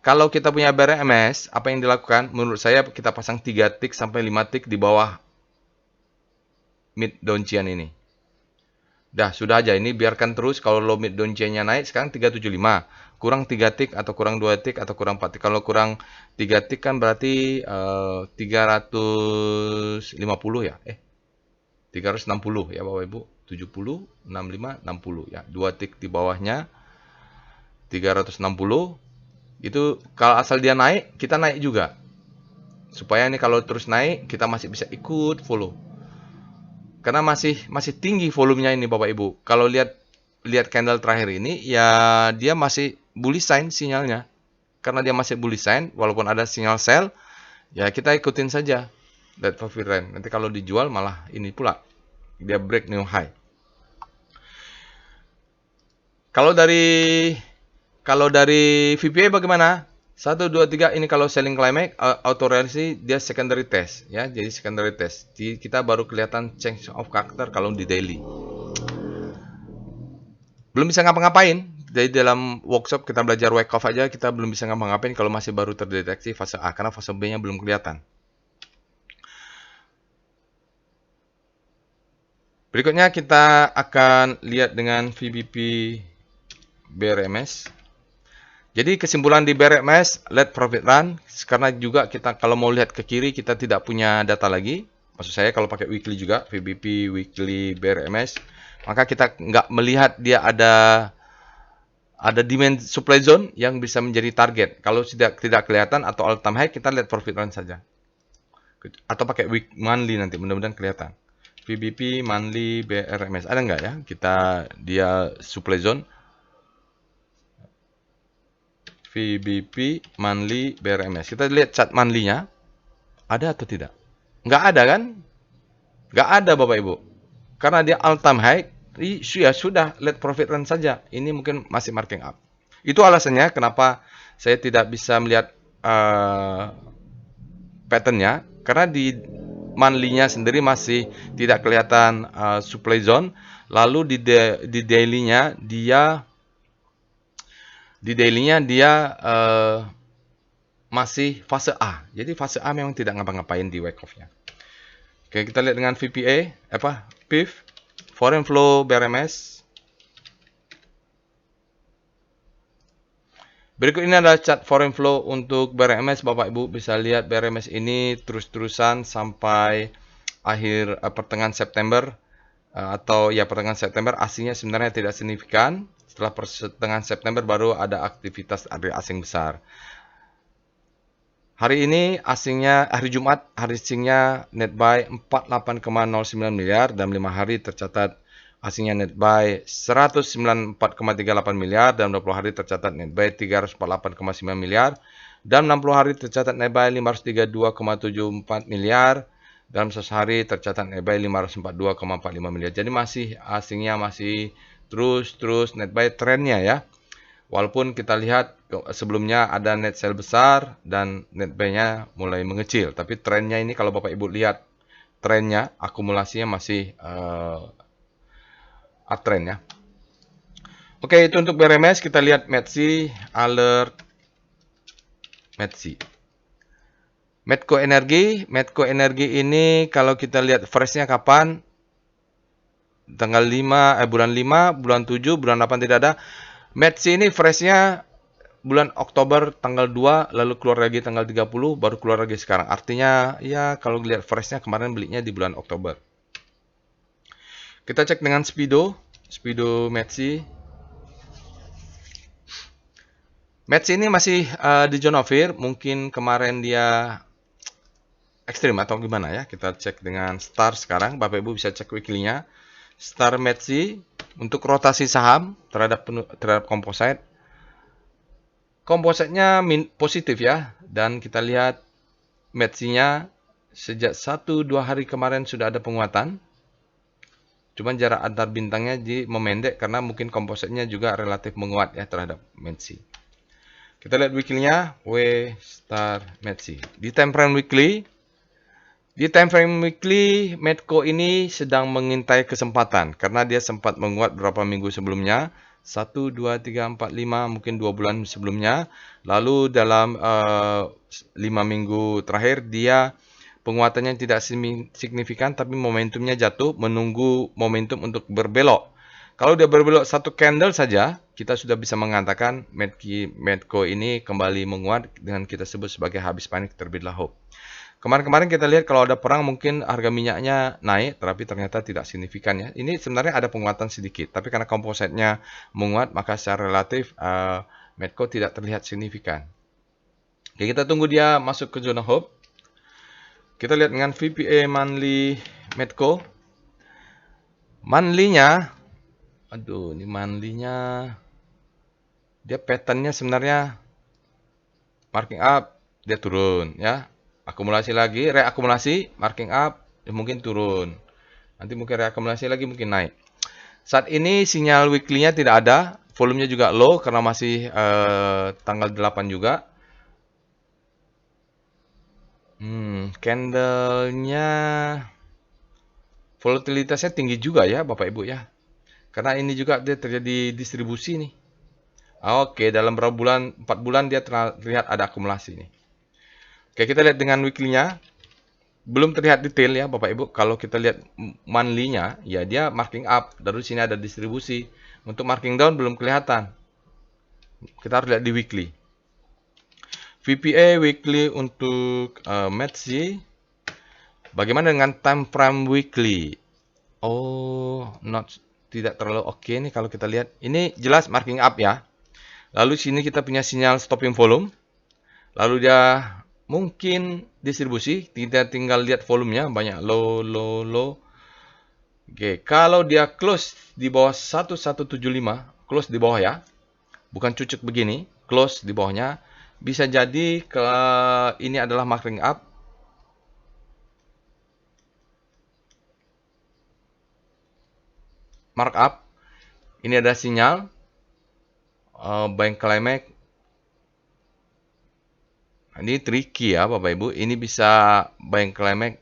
Kalau kita punya BRMS, apa yang dilakukan? Menurut saya kita pasang 3 tick sampai 5 tick di bawah mid downtrend ini. Sudah aja ini biarkan terus. Kalau low mid downtrend-nya naik sekarang 375. Kurang 3 tick atau kurang 2 tick atau kurang 4 tick. Kalau kurang 3 tick kan berarti 350 ya. 360 ya Bapak Ibu. 70, 65, 60 ya. 2 tick di bawahnya 360. Itu kalau asal dia naik, kita naik juga. Supaya ini kalau terus naik, kita masih bisa ikut follow. Karena masih tinggi volumenya ini Bapak Ibu. Kalau lihat candle terakhir ini, ya dia masih bullish sign sinyalnya. Karena dia masih bullish sign, walaupun ada sinyal sell, ya kita ikutin saja. Let profit run. Nanti kalau dijual malah ini pula. Dia break new high. Kalau dari VPA bagaimana? 1, 2, 3 ini kalau selling climax, auto reaksi dia secondary test ya. Jadi secondary test. Kita baru kelihatan change of character kalau di daily. Belum bisa ngapa-ngapain. Jadi dalam workshop kita belajar wake off aja, kita belum bisa ngapa-ngapain kalau masih baru terdeteksi fase A karena fase B-nya belum kelihatan. Berikutnya kita akan lihat dengan VBP BRMS. Jadi kesimpulan di BRMS, let profit run, karena juga kita kalau mau lihat ke kiri kita tidak punya data lagi. Maksud saya kalau pakai weekly juga, VBP weekly BRMS, maka kita nggak melihat dia ada demand supply zone yang bisa menjadi target. Kalau tidak kelihatan atau all time high, kita lihat profit run saja. Atau pakai week monthly nanti, mudah-mudahan kelihatan. VBP monthly BRMS ada nggak ya? Dia supply zone. VBP monthly BRMS. Kita lihat chart monthly-nya. Ada atau tidak? Nggak ada kan? Nggak ada Bapak Ibu. Karena dia all time high, ya sudah, let profit run saja. Ini mungkin masih marking up. Itu alasannya kenapa saya tidak bisa melihat pattern-nya. Karena di monthly-nya sendiri masih tidak kelihatan supply zone. Lalu di daily-nya dia masih fase A. Jadi fase A memang tidak ngapa-ngapain di wake off-nya. Oke, kita lihat dengan VPA, PIF, Foreign Flow BRMS. Berikut ini adalah chart Foreign Flow untuk BRMS. Bapak Ibu bisa lihat BRMS ini terus-terusan sampai akhir pertengahan September. Atau ya pertengahan September, asingnya sebenarnya tidak signifikan. Setelah pertengahan September baru ada aktivitas asing besar. Hari ini hari Jumat, hari asingnya net buy 48,09 miliar dan 5 hari tercatat asingnya net buy 194,38 miliar dan 20 hari tercatat net buy 348,9 miliar dan 60 hari tercatat net buy 532,74 miliar dan 1 hari tercatat net buy 542,45 miliar. Jadi asingnya masih terus net buy trennya ya. Walaupun kita lihat sebelumnya ada net sell besar dan net buy-nya mulai mengecil. Tapi trennya ini kalau Bapak Ibu lihat trennya, akumulasinya masih uptrend ya. Oke, itu untuk BRMS. Kita lihat METSI, alert METSI. Medco Energi ini kalau kita lihat fresh-nya kapan? Tanggal 5, bulan 5, bulan 7, bulan 8 tidak ada. METSI ini fresh-nya bulan Oktober tanggal 2, lalu keluar lagi tanggal 30, baru keluar lagi sekarang. Artinya, ya kalau lihat fresh-nya kemarin belinya di bulan Oktober. Kita cek dengan Speedo METSI. METSI ini masih di zona fear, mungkin kemarin dia ekstrim atau gimana ya. Kita cek dengan STAR sekarang, Bapak Ibu bisa cek weekly-nya. STAR METSI untuk rotasi saham terhadap komposit. Kompositnya positif ya, dan kita lihat METSI-nya sejak 1-2 hari kemarin sudah ada penguatan. Cuman jarak antar bintangnya memendek karena mungkin kompositnya juga relatif menguat ya terhadap METSI. Kita lihat weekly-nya, STAR METSI. Di time frame weekly, Medco ini sedang mengintai kesempatan karena dia sempat menguat beberapa minggu sebelumnya. 1, 2, 3, 4, 5, mungkin 2 bulan sebelumnya. Lalu dalam 5 minggu terakhir dia penguatannya tidak signifikan tapi momentumnya jatuh, menunggu momentum untuk berbelok. Kalau dia berbelok satu candle saja, kita sudah bisa mengatakan Medco ini kembali menguat dengan kita sebut sebagai habis panik terbitlah hope. Kemarin kita lihat kalau ada perang mungkin harga minyaknya naik, tapi ternyata tidak signifikan ya. Ini sebenarnya ada penguatan sedikit, tapi karena kompositnya menguat, maka secara relatif Medco tidak terlihat signifikan. Oke, kita tunggu dia masuk ke zona hope. Kita lihat dengan VPA monthly Medco. Monthly-nya, ini monthly-nya, dia pattern-nya sebenarnya marking up, dia turun ya. Akumulasi lagi, reakumulasi, marking up, mungkin turun. Nanti mungkin reakumulasi lagi, mungkin naik. Saat ini sinyal weekly-nya tidak ada. Volumenya juga low karena masih tanggal 8 juga. Candle-nya, volatilitasnya tinggi juga ya Bapak Ibu ya. Karena ini juga dia terjadi distribusi nih. Oke, dalam berapa bulan, 4 bulan dia terlihat ada akumulasi nih. Oke, kita lihat dengan weekly-nya. Belum terlihat detail ya Bapak Ibu. Kalau kita lihat monthly-nya, ya dia marking up. Dari sini ada distribusi. Untuk marking down belum kelihatan. Kita harus lihat di weekly. VPA weekly untuk METSI. Bagaimana dengan time frame weekly? Tidak terlalu oke nih kalau kita lihat. Ini jelas marking up ya. Lalu sini kita punya sinyal stopping volume. Lalu dia mungkin distribusi, kita tinggal lihat volumenya, banyak low. Oke, kalau dia close di bawah 1175, close di bawah ya, bukan cucuk begini, close di bawahnya. Bisa jadi ini adalah marking up. Markup. Ini ada sinyal buying climax. Ini tricky ya Bapak Ibu. Ini bisa buying climax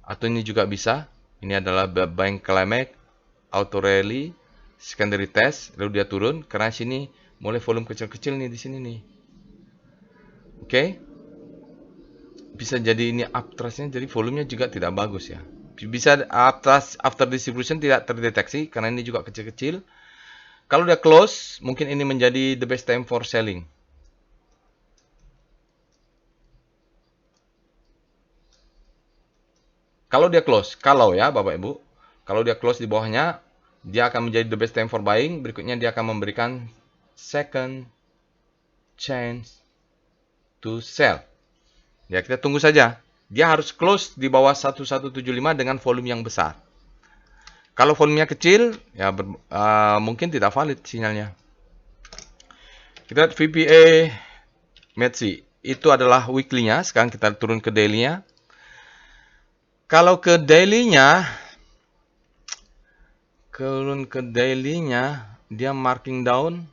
atau ini juga bisa. Ini adalah buying climax, auto rally, secondary test, lalu dia turun karena sini mulai volume kecil-kecil nih di sini nih. Oke. Bisa jadi ini uptrustnya jadi volumenya juga tidak bagus ya. Bisa uptrust after distribution tidak terdeteksi karena ini juga kecil-kecil. Kalau dia close, mungkin ini menjadi the best time for selling. Kalau dia close, kalau ya Bapak Ibu, kalau dia close di bawahnya, dia akan menjadi the best time for buying. Berikutnya dia akan memberikan second chance to sell. Ya, kita tunggu saja. Dia harus close di bawah 1175 dengan volume yang besar. Kalau volumenya kecil, ya mungkin tidak valid sinyalnya. Kita lihat VPA MACD. Itu adalah weekly-nya. Sekarang kita turun ke daily-nya. Kalau ke daily-nya, dia marking down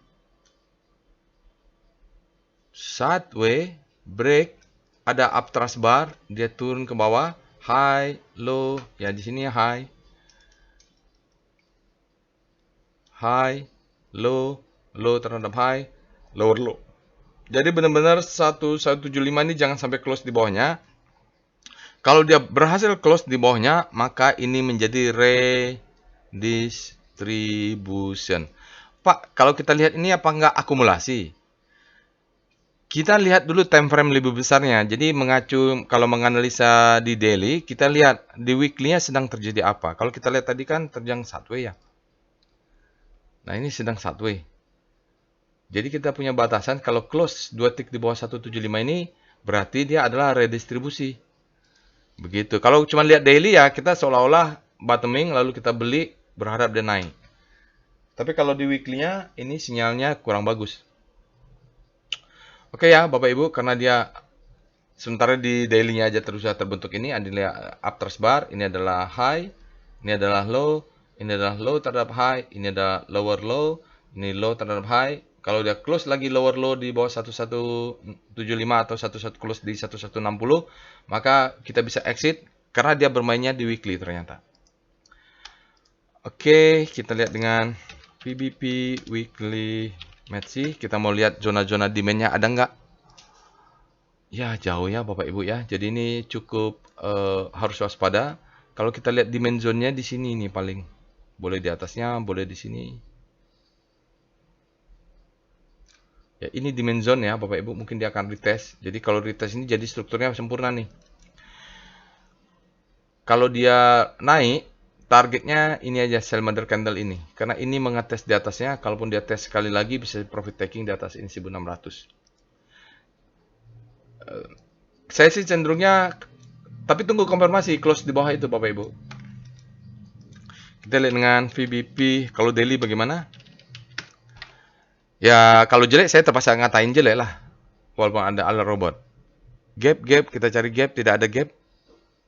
sideways, break, ada uptrust bar, dia turun ke bawah, high, low, ya di sini high, low, low terhadap high, lower low. Jadi benar-benar 1175 ini jangan sampai close di bawahnya. Kalau dia berhasil close di bawahnya, maka ini menjadi redistribution. Pak, kalau kita lihat ini apa enggak akumulasi? Kita lihat dulu time frame lebih besarnya. Jadi mengacu kalau menganalisa di daily, kita lihat di weekly-nya sedang terjadi apa. Kalau kita lihat tadi kan terjang sideways ya. Nah, ini sedang sideways. Jadi kita punya batasan kalau close 2 tick di bawah 175 ini berarti dia adalah redistribusi. Begitu. Kalau cuma lihat daily ya kita seolah-olah bottoming lalu kita beli berharap dia naik. Tapi kalau di weekly-nya ini sinyalnya kurang bagus. Oke ya Bapak Ibu, karena dia sementara di daily-nya aja terus terbentuk ini adalah uptrust bar, ini adalah high, ini adalah low, ini adalah low terhadap high, ini adalah lower low, ini low terhadap high. Kalau dia close lagi lower low di bawah 1175 atau 11 close di 1160, maka kita bisa exit karena dia bermainnya di weekly ternyata. Oke, kita lihat dengan VBP weekly MACD. Kita mau lihat zona-zona demand-nya ada nggak? Ya, jauh ya Bapak Ibu ya. Jadi ini cukup harus waspada. Kalau kita lihat demand zone-nya di sini nih paling. Boleh di atasnya, boleh di sini. Ya, ini demand zone ya Bapak Ibu. Mungkin dia akan retest. Jadi kalau retest ini jadi strukturnya sempurna nih. Kalau dia naik, targetnya ini aja sell mother candle ini. Karena ini mengetes di atasnya. Kalaupun dia tes sekali lagi bisa profit taking di atas ini 1600. Saya sih cenderungnya, tapi tunggu konfirmasi close di bawah itu Bapak Ibu. Kita lihat dengan VBP, kalau daily bagaimana? Ya kalau jelek saya terpaksa ngatain jelek lah. Walaupun ada alert robot. Gap, kita cari gap, tidak ada gap.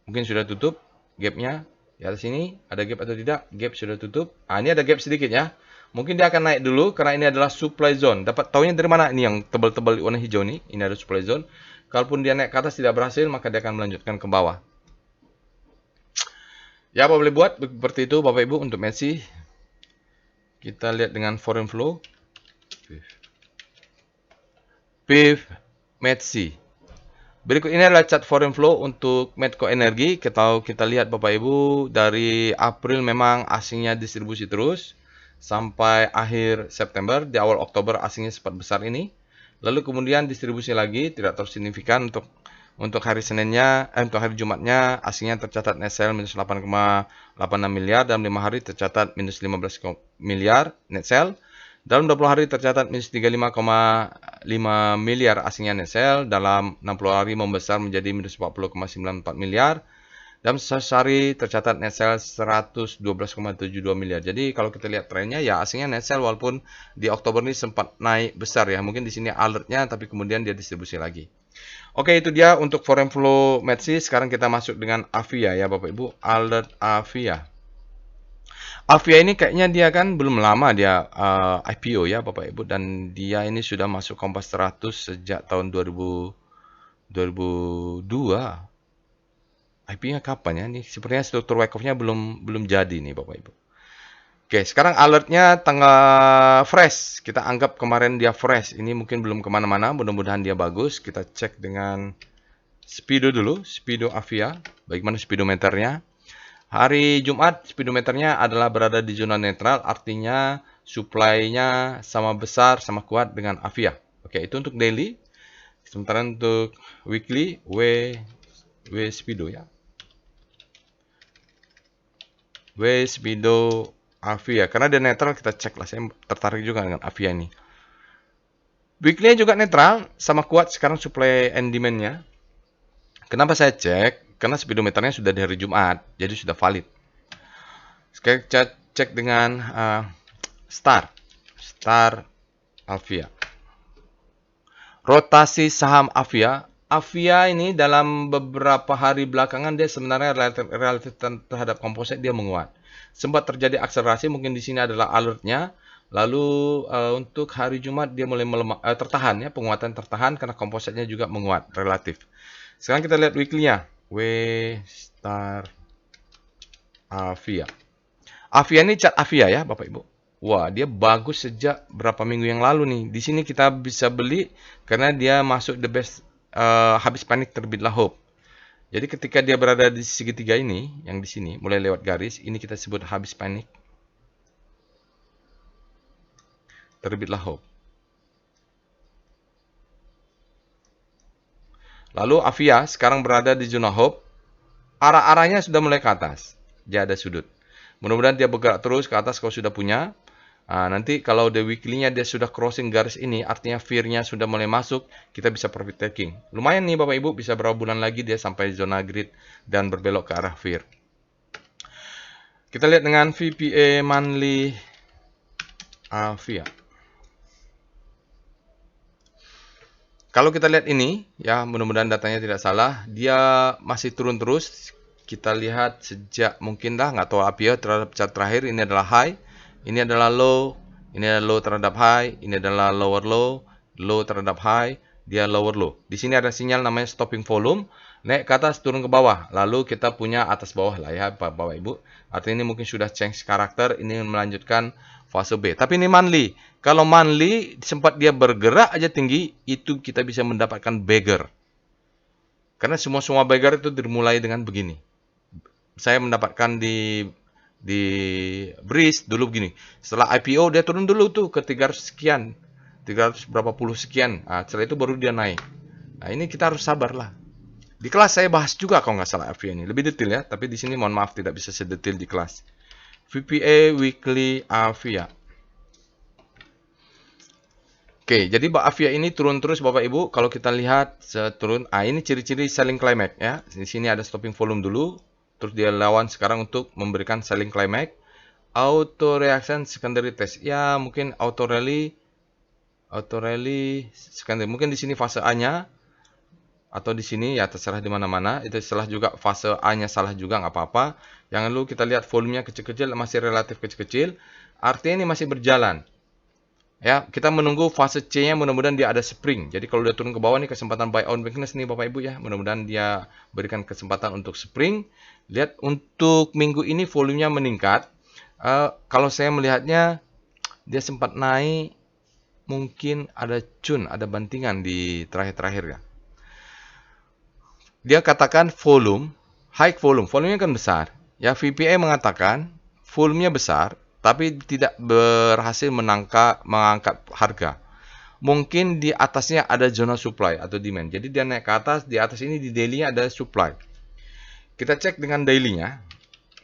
Mungkin sudah tutup gapnya. Di atas sini ada gap atau tidak? Gap sudah tutup. Ini ada gap sedikit ya. Mungkin dia akan naik dulu karena ini adalah supply zone. Dapat taunya dari mana? Ini yang tebal-tebal warna hijau nih. Ini ada supply zone. Kalaupun dia naik ke atas tidak berhasil, maka dia akan melanjutkan ke bawah. Ya, apa boleh buat seperti itu Bapak Ibu untuk MACD. Kita lihat dengan foreign flow. PIF MACD. Berikut ini adalah chart foreign flow untuk Medco Energi. Kita lihat Bapak Ibu dari April memang asingnya distribusi terus sampai akhir September. Di awal Oktober asingnya sempat besar ini. Lalu kemudian distribusi lagi tidak terlalu signifikan untuk hari Seninnya, untuk hari Jumatnya asingnya tercatat net sell minus 8,86 miliar dalam 5 hari tercatat minus 15 miliar net sell. Dalam 20 hari tercatat minus 35,5 miliar asingnya net sell. Dalam 60 hari membesar menjadi minus 40,94 miliar. Dalam sehari tercatat net sales 112,72 miliar. Jadi kalau kita lihat trennya ya aslinya net sales walaupun di Oktober ini sempat naik besar ya. Mungkin di sini alertnya tapi kemudian dia distribusi lagi. Oke, itu dia untuk foreign flow Metsi. Sekarang kita masuk dengan Avia ya Bapak Ibu. Alert Avia. Avia ini kayaknya dia kan belum lama dia IPO ya Bapak Ibu, dan dia ini sudah masuk Kompas 100 sejak tahun 2002. IP-nya kapan ya? Nih sepertinya struktur wake off-nya belum jadi nih Bapak Ibu. Oke, sekarang alertnya tanggal fresh. Kita anggap kemarin dia fresh. Ini mungkin belum kemana-mana. Mudah-mudahan dia bagus. Kita cek dengan Speedo dulu. Speedo Avia. Bagaimana speedometernya? Hari Jumat speedometernya adalah berada di zona netral. Artinya supply-nya sama besar, sama kuat dengan Avia. Oke, itu untuk daily. Sementara untuk weekly, W Speedo ya. W Speedo Avia, karena dia netral kita cek lah. Saya tertarik juga dengan Avia ini. Weekly juga netral, sama kuat sekarang supply and demand-nya. Kenapa saya cek? Karena speedometernya sudah dari hari Jumat, jadi sudah valid. Sekarang kita cek dengan Star Avia. Rotasi saham Avia. Avia ini dalam beberapa hari belakangan dia sebenarnya relatif terhadap komposit dia menguat. Sempat terjadi akselerasi, mungkin di sini adalah alertnya. Lalu untuk hari Jumat dia mulai melemah, tertahan ya, penguatan tertahan karena kompositnya juga menguat relatif. Sekarang kita lihat weekly-nya. W Star Avia. Avia ini chart Avia ya Bapak Ibu. Wah, dia bagus sejak berapa minggu yang lalu nih. Di sini kita bisa beli karena dia masuk the best, habis panik terbitlah hope. Jadi ketika dia berada di segitiga ini, yang di sini mulai lewat garis, ini kita sebut habis panik. Terbitlah hope. Lalu Avia sekarang berada di zona hope. Arah-arahnya sudah mulai ke atas. Dia ada sudut. Mudah-mudahan dia bergerak terus ke atas kalau sudah punya. Nanti kalau the weekly-nya dia sudah crossing garis ini, artinya fear-nya sudah mulai masuk, kita bisa profit taking. Lumayan nih Bapak Ibu, bisa berapa bulan lagi dia sampai zona grid dan berbelok ke arah fear. Kita lihat dengan VPA monthly Avia. Kalau kita lihat ini, ya mudah-mudahan datanya tidak salah, dia masih turun terus. Kita lihat sejak mungkin dah, nggak tahu IPO terhadap chart terakhir, ini adalah high, ini adalah low, ini adalah low terhadap high, ini adalah lower low, low terhadap high, dia lower low. Di sini ada sinyal namanya stopping volume, naik ke atas, turun ke bawah. Lalu kita punya atas bawah lah ya Bapak Ibu. Artinya ini mungkin sudah change karakter, ini melanjutkan fase B. Tapi ini monthly. Kalau monthly sempat dia bergerak aja tinggi, itu kita bisa mendapatkan beggar. Karena semua beggar itu dimulai dengan begini. Saya mendapatkan di Breeze dulu begini. Setelah IPO dia turun dulu tuh ke 300 sekian. 300 berapa puluh sekian. Setelah itu baru dia naik. Nah, ini kita harus sabar lah. Di kelas saya bahas juga kalau nggak salah Avia ini. Lebih detail ya, tapi di sini mohon maaf tidak bisa sedetail di kelas. VPA Weekly Avia. Oke, jadi Avia ini turun terus Bapak Ibu. Kalau kita lihat turun, ini ciri-ciri selling climax ya. Di sini ada stopping volume dulu, terus dia lawan sekarang untuk memberikan selling climax. Auto reaction secondary test. Ya, mungkin auto rally secondary. Mungkin di sini fase A-nya atau di sini ya terserah di mana-mana. Itu salah juga, fase A-nya salah juga nggak apa-apa. Yang lalu kita lihat volumenya kecil-kecil, masih relatif kecil-kecil. Artinya ini masih berjalan. Ya, kita menunggu fase C-nya, mudah-mudahan dia ada spring. Jadi kalau dia turun ke bawah nih kesempatan buy on weakness nih Bapak Ibu ya. Mudah-mudahan dia berikan kesempatan untuk spring. Lihat untuk minggu ini volumenya meningkat. Kalau saya melihatnya dia sempat naik, mungkin ada ada bantingan di terakhir-terakhir ya. Dia katakan volume, high volume, volumenya kan besar. Ya, VPA mengatakan volumenya besar, tapi tidak berhasil mengangkat harga. Mungkin di atasnya ada zona supply atau demand. Jadi dia naik ke atas, di atas ini di daily-nya ada supply. Kita cek dengan daily-nya.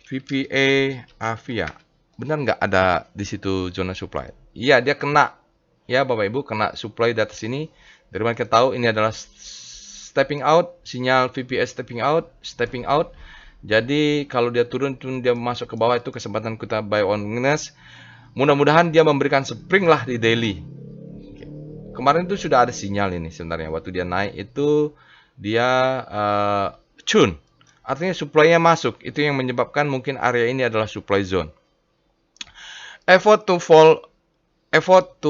VPA Avia. Benar nggak ada di situ zona supply? Iya, dia kena. Ya Bapak Ibu, kena supply di atas ini. Dari mana kita tahu ini adalah stepping out, sinyal VPA stepping out. Jadi kalau dia turun dia masuk ke bawah, itu kesempatan kita buy on weakness. Mudah-mudahan dia memberikan spring lah di daily. Kemarin itu sudah ada sinyal ini sebenarnya, waktu dia naik itu dia tune, artinya supply-nya masuk, itu yang menyebabkan mungkin area ini adalah supply zone. Effort to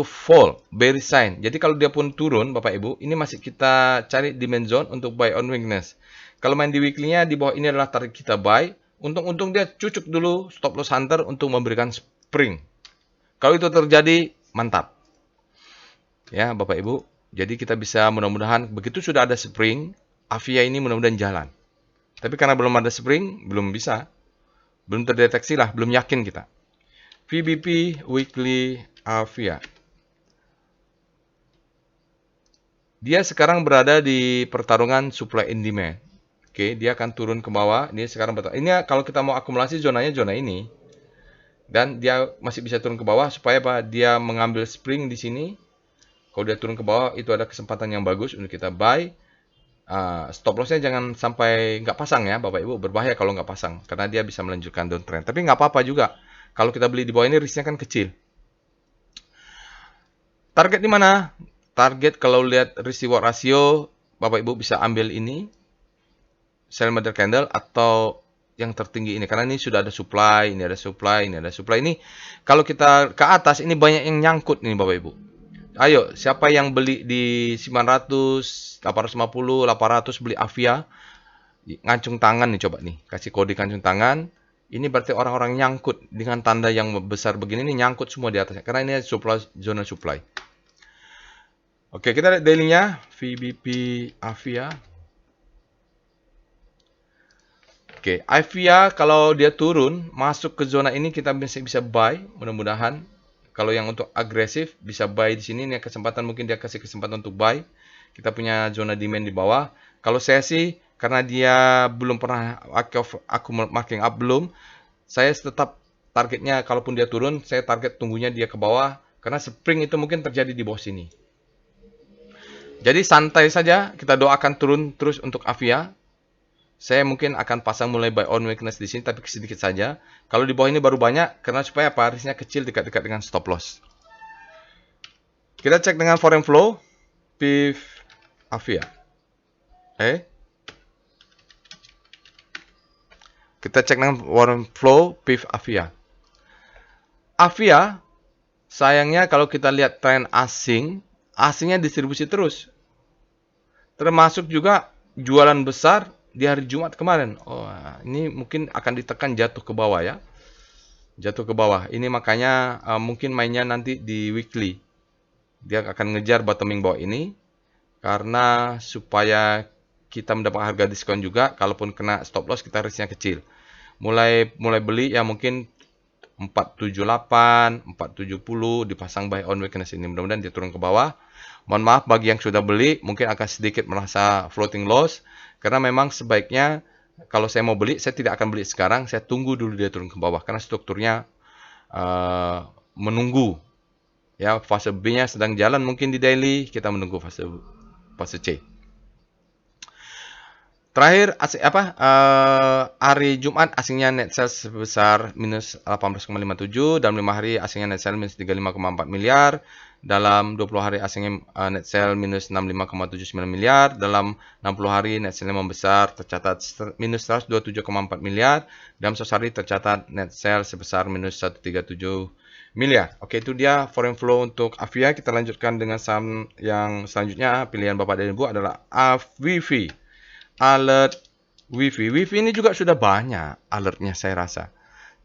fall bearish sign. Jadi kalau dia pun turun Bapak Ibu, ini masih kita cari demand zone untuk buy on weakness. Kalau main di weekly-nya, di bawah ini adalah target kita buy. Untung-untung dia cucuk dulu stop loss hunter untuk memberikan spring. Kalau itu terjadi, mantap. Ya Bapak Ibu, jadi kita bisa mudah-mudahan begitu sudah ada spring, Avia ini mudah-mudahan jalan. Tapi karena belum ada spring, belum bisa. Belum terdeteksi lah, belum yakin kita. VBP Weekly Avia. Dia sekarang berada di pertarungan supply and demand. Oke, dia akan turun ke bawah. Ini sekarang ini kalau kita mau akumulasi zonanya zona ini. Dan dia masih bisa turun ke bawah supaya apa? Dia mengambil spring di sini. Kalau dia turun ke bawah, itu ada kesempatan yang bagus untuk kita buy. Stop lossnya jangan sampai nggak pasang ya Bapak Ibu, berbahaya kalau nggak pasang karena dia bisa melanjutkan downtrend. Tapi nggak apa-apa juga kalau kita beli di bawah ini, risknya kan kecil. Target di mana? Target kalau lihat risk reward ratio, Bapak Ibu bisa ambil ini sell mother candle atau yang tertinggi ini, karena ini sudah ada supply, ini ada supply, ini ada supply. Ini kalau kita ke atas ini banyak yang nyangkut nih Bapak Ibu. Ayo, siapa yang beli di 900, 850, 800 beli Avia, ngancung tangan nih, coba nih, kasih kode ngancung tangan. Ini berarti orang-orang nyangkut dengan tanda yang besar begini nih, nyangkut semua di atasnya karena ini supply, zona supply. Oke, kita lihat daily-nya VBP Avia. Oke, Avia kalau dia turun masuk ke zona ini kita bisa buy, mudah-mudahan. Kalau yang untuk agresif bisa buy di sini, ini kesempatan, mungkin dia kasih kesempatan untuk buy. Kita punya zona demand di bawah. Kalau saya sih karena dia belum pernah aku marking up belum, saya tetap targetnya kalaupun dia turun, saya target tunggunya dia ke bawah karena spring itu mungkin terjadi di bawah sini. Jadi santai saja, kita doakan turun terus untuk Avia. Saya mungkin akan pasang mulai buy on weakness di sini, tapi sedikit saja. Kalau di bawah ini baru banyak, karena supaya apa? Risknya kecil dekat-dekat dengan stop loss. Kita cek dengan foreign flow, PIF Avia. Kita cek dengan foreign flow, PIF Avia. Avia, sayangnya kalau kita lihat tren asingnya distribusi terus. Termasuk juga jualan besar di hari Jumat kemarin. Oh, ini mungkin akan ditekan jatuh ke bawah ya. Jatuh ke bawah. Ini makanya mungkin mainnya nanti di weekly. Dia akan ngejar bottoming bawah ini. Karena supaya kita mendapat harga diskon juga. Kalaupun kena stop loss, kita risknya kecil. Mulai beli ya mungkin 478, 470 dipasang buy on weakness ini. Mudah-mudahan dia turun ke bawah. Mohon maaf bagi yang sudah beli, mungkin akan sedikit merasa floating loss. Karena memang sebaiknya kalau saya mau beli, saya tidak akan beli sekarang. Saya tunggu dulu dia turun ke bawah. Karena strukturnya menunggu. Ya, fase B-nya sedang jalan mungkin di daily. Kita menunggu fase C. Terakhir, hari Jumat asingnya net sales sebesar minus 18,57. Dalam 5 hari asingnya net sales minus 35,4 miliar. Dalam 20 hari asingnya net sales minus 65,79 miliar. Dalam 60 hari net sales membesar tercatat minus 127,4 miliar. Dalam 100 hari tercatat net sales sebesar minus 137 miliar. Oke, itu dia foreign flow untuk Avia. Kita lanjutkan dengan saham yang selanjutnya. Pilihan Bapak dan Ibu adalah AVV. Alert WiFi. WiFi ini juga sudah banyak alertnya saya rasa.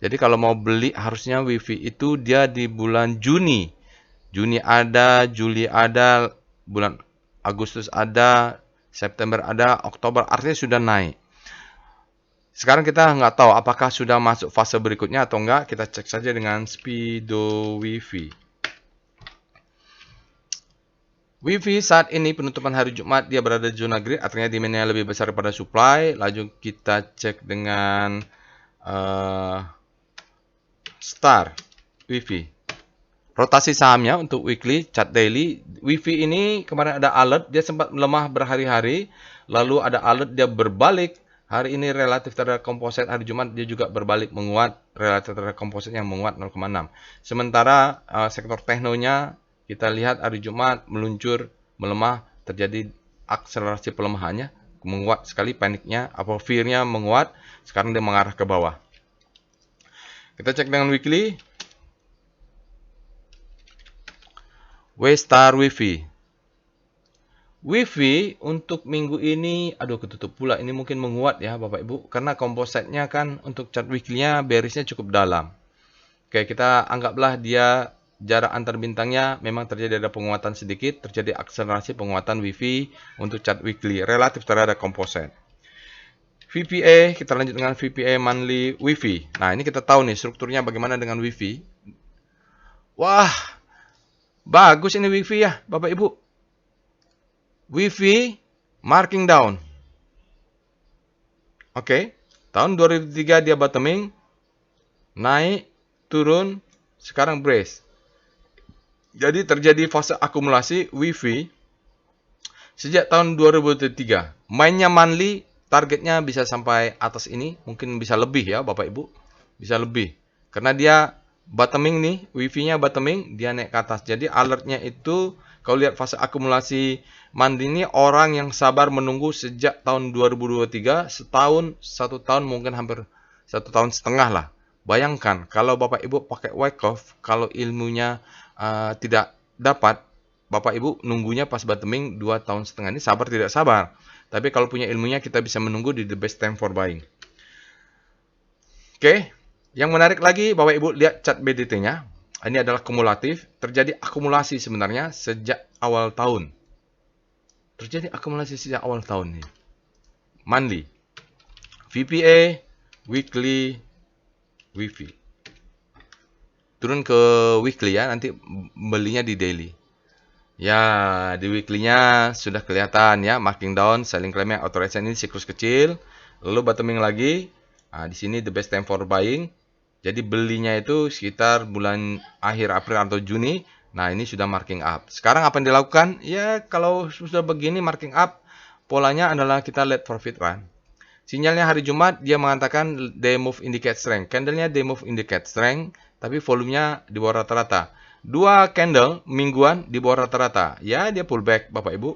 Jadi kalau mau beli harusnya WiFi itu dia di bulan Juni. Juni ada, Juli ada, bulan Agustus ada, September ada, Oktober artinya sudah naik. Sekarang kita nggak tahu apakah sudah masuk fase berikutnya atau enggak. Kita cek saja dengan Speedo WiFi. WiFi saat ini penutupan hari Jumat dia berada di zona green, artinya demand-nya lebih besar daripada supply. Lalu kita cek dengan Star WiFi. Rotasi sahamnya untuk weekly, chart daily. WiFi ini kemarin ada alert, dia sempat melemah berhari-hari. Lalu ada alert dia berbalik Hari ini relatif terhadap komposit, hari Jumat dia juga berbalik menguat, relatif terhadap komposit yang menguat 0,6. Sementara sektor teknonya kita lihat hari Jumat meluncur, melemah, terjadi akselerasi pelemahannya, menguat sekali paniknya, apa fear-nya menguat, sekarang dia mengarah ke bawah. Kita cek dengan weekly. W-Star Wi-Fi. Wi-Fi untuk minggu ini, aduh ketutup pula, ini mungkin menguat ya Bapak Ibu, karena kompositnya kan untuk chart weekly-nya bearish-nya cukup dalam. Oke, kita anggaplah dia jarak antar bintangnya memang terjadi ada penguatan sedikit, terjadi akselerasi penguatan Wi-Fi untuk chart weekly, relatif terhadap komposit. VPA, kita lanjut dengan VPA monthly Wi-Fi. Nah, ini kita tahu nih strukturnya bagaimana dengan Wi-Fi. Wah, bagus ini Wi-Fi ya Bapak Ibu. Wi-Fi marking down. Oke, tahun 2003 dia bottoming, naik, turun, sekarang brace. Jadi terjadi fase akumulasi Wi-Fi sejak tahun 2003. Mainnya monthly, targetnya bisa sampai atas ini, mungkin bisa lebih ya Bapak Ibu. Bisa lebih. Karena dia bottoming nih, Wi-Fi-nya bottoming, dia naik ke atas. Jadi alertnya itu kalau lihat fase akumulasi monthly ini, orang yang sabar menunggu sejak tahun 2023, setahun, 1 tahun, mungkin hampir 1,5 tahun lah. Bayangkan kalau Bapak Ibu pakai Wyckoff, kalau ilmunya tidak dapat, Bapak Ibu nunggunya pas bottoming 2,5 tahun ini sabar tidak sabar. Tapi kalau punya ilmunya kita bisa menunggu di the best time for buying. Oke, yang menarik lagi Bapak Ibu lihat chart BDT-nya. Ini adalah kumulatif, terjadi akumulasi sebenarnya sejak awal tahun. Terjadi akumulasi sejak awal tahun ini. Monthly, VPA, weekly, Wi-Fi. Turun ke weekly ya, nanti belinya di daily. Ya, di weekly-nya sudah kelihatan ya, marking down, selling claim-nya authorization ini siklus kecil, lalu bottoming lagi. Nah, di sini the best time for buying. Jadi belinya itu sekitar bulan akhir April atau Juni. Nah, ini sudah marking up. Sekarang apa yang dilakukan? Ya, kalau sudah begini marking up, polanya adalah kita let profit run. Sinyalnya hari Jumat dia mengatakan day move indicate strength. Candlenya day move indicate strength, tapi volumenya di bawah rata-rata. 2 candle mingguan di bawah rata-rata. Ya, dia pullback Bapak Ibu.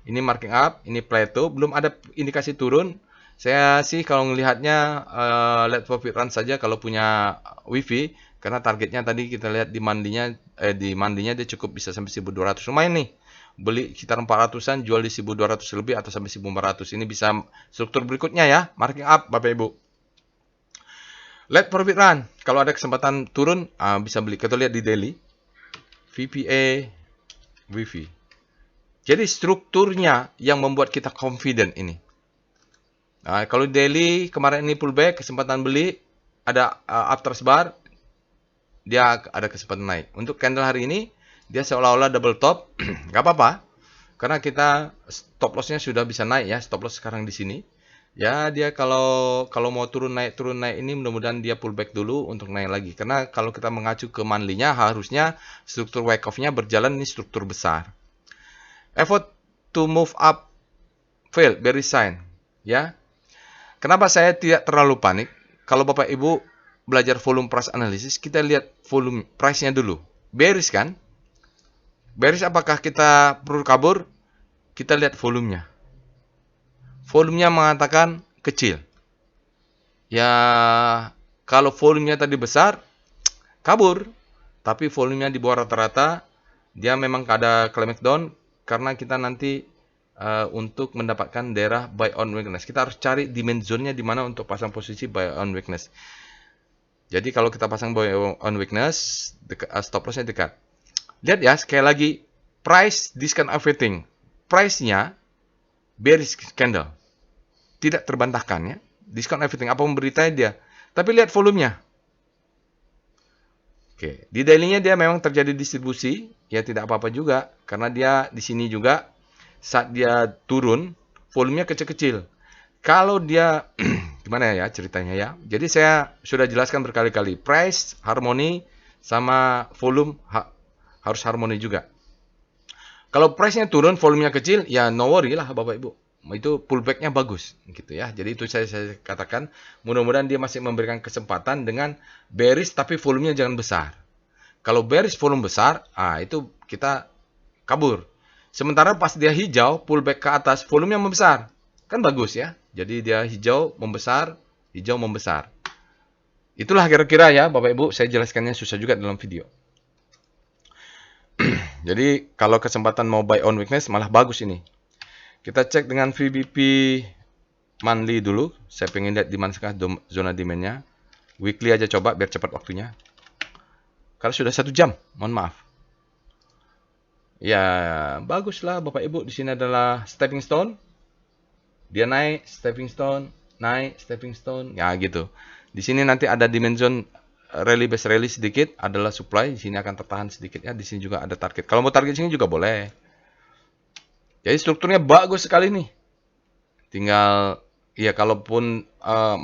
Ini marking up, ini plateau, belum ada indikasi turun. Saya sih kalau melihatnya let profit run saja kalau punya Wi-Fi, karena targetnya tadi kita lihat di mandinya dia cukup bisa sampai 1.200. Lumayan nih. Beli sekitar 400-an, jual di 1.200 lebih atau sampai 1.400. Ini bisa struktur berikutnya ya, marking up Bapak Ibu. Let profit run. Kalau ada kesempatan turun, bisa beli. Kita lihat di daily. VPA, Wi-Fi. Jadi strukturnya yang membuat kita confident ini. Nah, kalau daily kemarin ini pullback, kesempatan beli, ada afters bar, dia ada kesempatan naik. Untuk candle hari ini, dia seolah-olah double top, nggak apa-apa, karena kita stop loss-nya sudah bisa naik ya, stop loss sekarang di sini. Ya, dia kalau mau turun naik ini mudah-mudahan dia pullback dulu untuk naik lagi. Karena kalau kita mengacu ke monthly-nya, harusnya struktur Wyckoff-nya berjalan ini struktur besar. Effort to move up fail, bearish sign, ya. Kenapa saya tidak terlalu panik? Kalau Bapak Ibu belajar volume price analysis, kita lihat volume price-nya dulu. Bearish kan? Bearish apakah kita perlu kabur? Kita lihat volumenya. Volumenya mengatakan kecil. Ya, kalau volumenya tadi besar, kabur. Tapi volumenya di bawah rata-rata, dia memang ada climax down, karena kita nanti untuk mendapatkan daerah buy on weakness. Kita harus cari demand zone-nya di mana untuk pasang posisi buy on weakness. Jadi kalau kita pasang buy on weakness, stop loss-nya dekat. Lihat ya, sekali lagi, price discount everything. Price-nya bearish candle. Tidak terbantahkan ya. Discount everything, apa memberitanya dia. Tapi lihat volumenya. Oke, di daily-nya dia memang terjadi distribusi, ya tidak apa-apa juga. Karena dia di sini juga, saat dia turun, volumenya kecil-kecil. Kalau dia, gimana ya ceritanya ya. Jadi saya sudah jelaskan berkali-kali. Price, harmoni, sama volume harus harmoni juga. Kalau price-nya turun, volumenya kecil, ya no worry lah Bapak Ibu. itu pullback-nya bagus gitu ya. Jadi itu saya katakan, mudah-mudahan dia masih memberikan kesempatan dengan bearish tapi volumenya jangan besar. Kalau bearish volume besar, itu kita kabur. Sementara pas dia hijau, pullback ke atas, volumenya membesar. Kan bagus ya. Jadi dia hijau membesar, hijau membesar. Itulah kira-kira ya Bapak Ibu, saya jelaskannya susah juga dalam video. Jadi kalau kesempatan mau buy on weakness malah bagus ini. Kita cek dengan VBP monthly dulu. Saya pengen lihat di mana zona demand-nya. Weekly aja coba biar cepat waktunya. Karena sudah 1 jam, mohon maaf. Ya, baguslah Bapak Ibu. Di sini adalah stepping stone. Dia naik, stepping stone, naik, stepping stone. Ya gitu. Di sini nanti ada dimension rally base rally sedikit, adalah supply. Di sini akan tertahan sedikit ya. Di sini juga ada target. Kalau mau target sini juga boleh. Jadi strukturnya bagus sekali nih. Tinggal ya kalaupun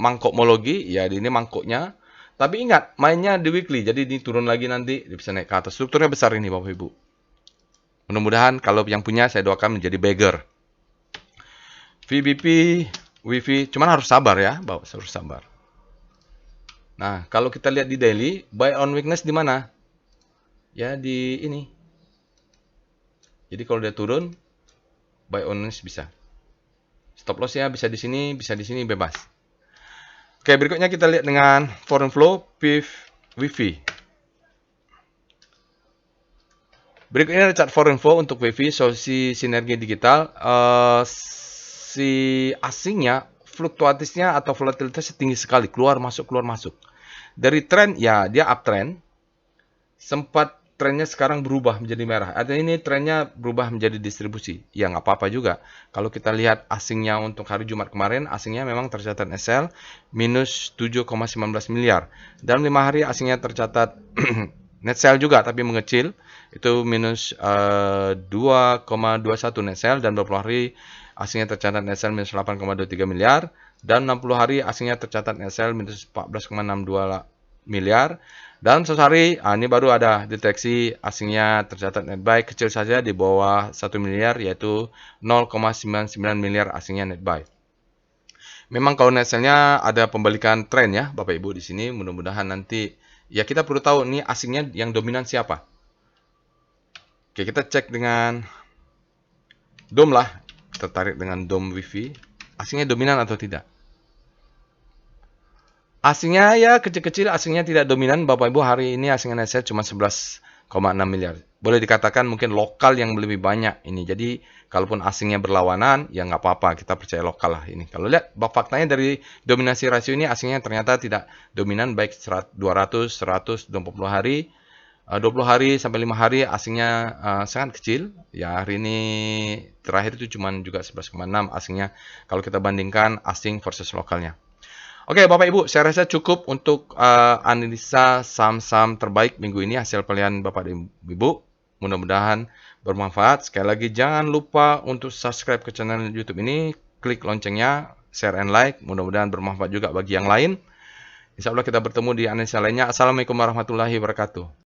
mangkokmologi ya ini mangkoknya. Tapi ingat mainnya di weekly. Jadi ini turun lagi nanti dia bisa naik ke atas. Strukturnya besar ini Bapak Ibu. Mudah-mudahan kalau yang punya saya doakan menjadi beggar. VBP, WiFi, cuman harus sabar ya, harus sabar. Nah, kalau kita lihat di daily, buy on weakness di mana? Ya di ini. Jadi kalau dia turun, buy on weakness bisa. Stop loss ya bisa di sini bebas. Oke, berikutnya kita lihat dengan foreign flow, WiFi. Berikutnya chart foreign flow untuk WiFi, solusi sinergi digital. Si asingnya fluktuatifnya atau volatilitasnya tinggi sekali, keluar masuk. Dari tren ya dia uptrend, sempat trennya sekarang berubah menjadi merah. Artinya ini trennya berubah menjadi distribusi. Ya nggak apa-apa juga. Kalau kita lihat asingnya untuk hari Jumat kemarin, asingnya memang tercatat SL minus 7,19 miliar. Dalam 5 hari asingnya tercatat net sell juga tapi mengecil, itu minus 2,21 net sell, dan 20 hari asingnya tercatat net sell minus 8,23 miliar, dan 60 hari asingnya tercatat net sell minus 14,62 miliar. Dan 100 hari, ini baru ada deteksi asingnya tercatat net buy kecil saja di bawah 1 miliar, yaitu 0,99 miliar asingnya net buy. Memang kalau net sell-nya ada pembalikan tren ya Bapak Ibu di sini, mudah-mudahan nanti ya kita perlu tahu nih asingnya yang dominan siapa. Oke, kita cek dengan DOM lah. Kita tarik dengan DOM WiFi. Asingnya dominan atau tidak? Asingnya ya kecil-kecil, asingnya tidak dominan. Bapak Ibu hari ini asingnya net sell cuma 11,6 miliar. Boleh dikatakan mungkin lokal yang lebih banyak ini. Jadi kalaupun asingnya berlawanan ya nggak apa-apa, kita percaya lokal lah ini. Kalau lihat faktanya dari dominasi rasio ini asingnya ternyata tidak dominan, baik 200, 100, 20 hari. 20 hari sampai 5 hari asingnya sangat kecil. Ya hari ini terakhir itu cuma juga 11,6 asingnya kalau kita bandingkan asing versus lokalnya. Oke Bapak Ibu, saya rasa cukup untuk analisa saham-saham terbaik minggu ini hasil pilihan Bapak dan Ibu. Mudah-mudahan bermanfaat. Sekali lagi jangan lupa untuk subscribe ke channel YouTube ini, klik loncengnya, share and like. Mudah-mudahan bermanfaat juga bagi yang lain. Insya Allah kita bertemu di analisa lainnya. Assalamualaikum warahmatullahi wabarakatuh.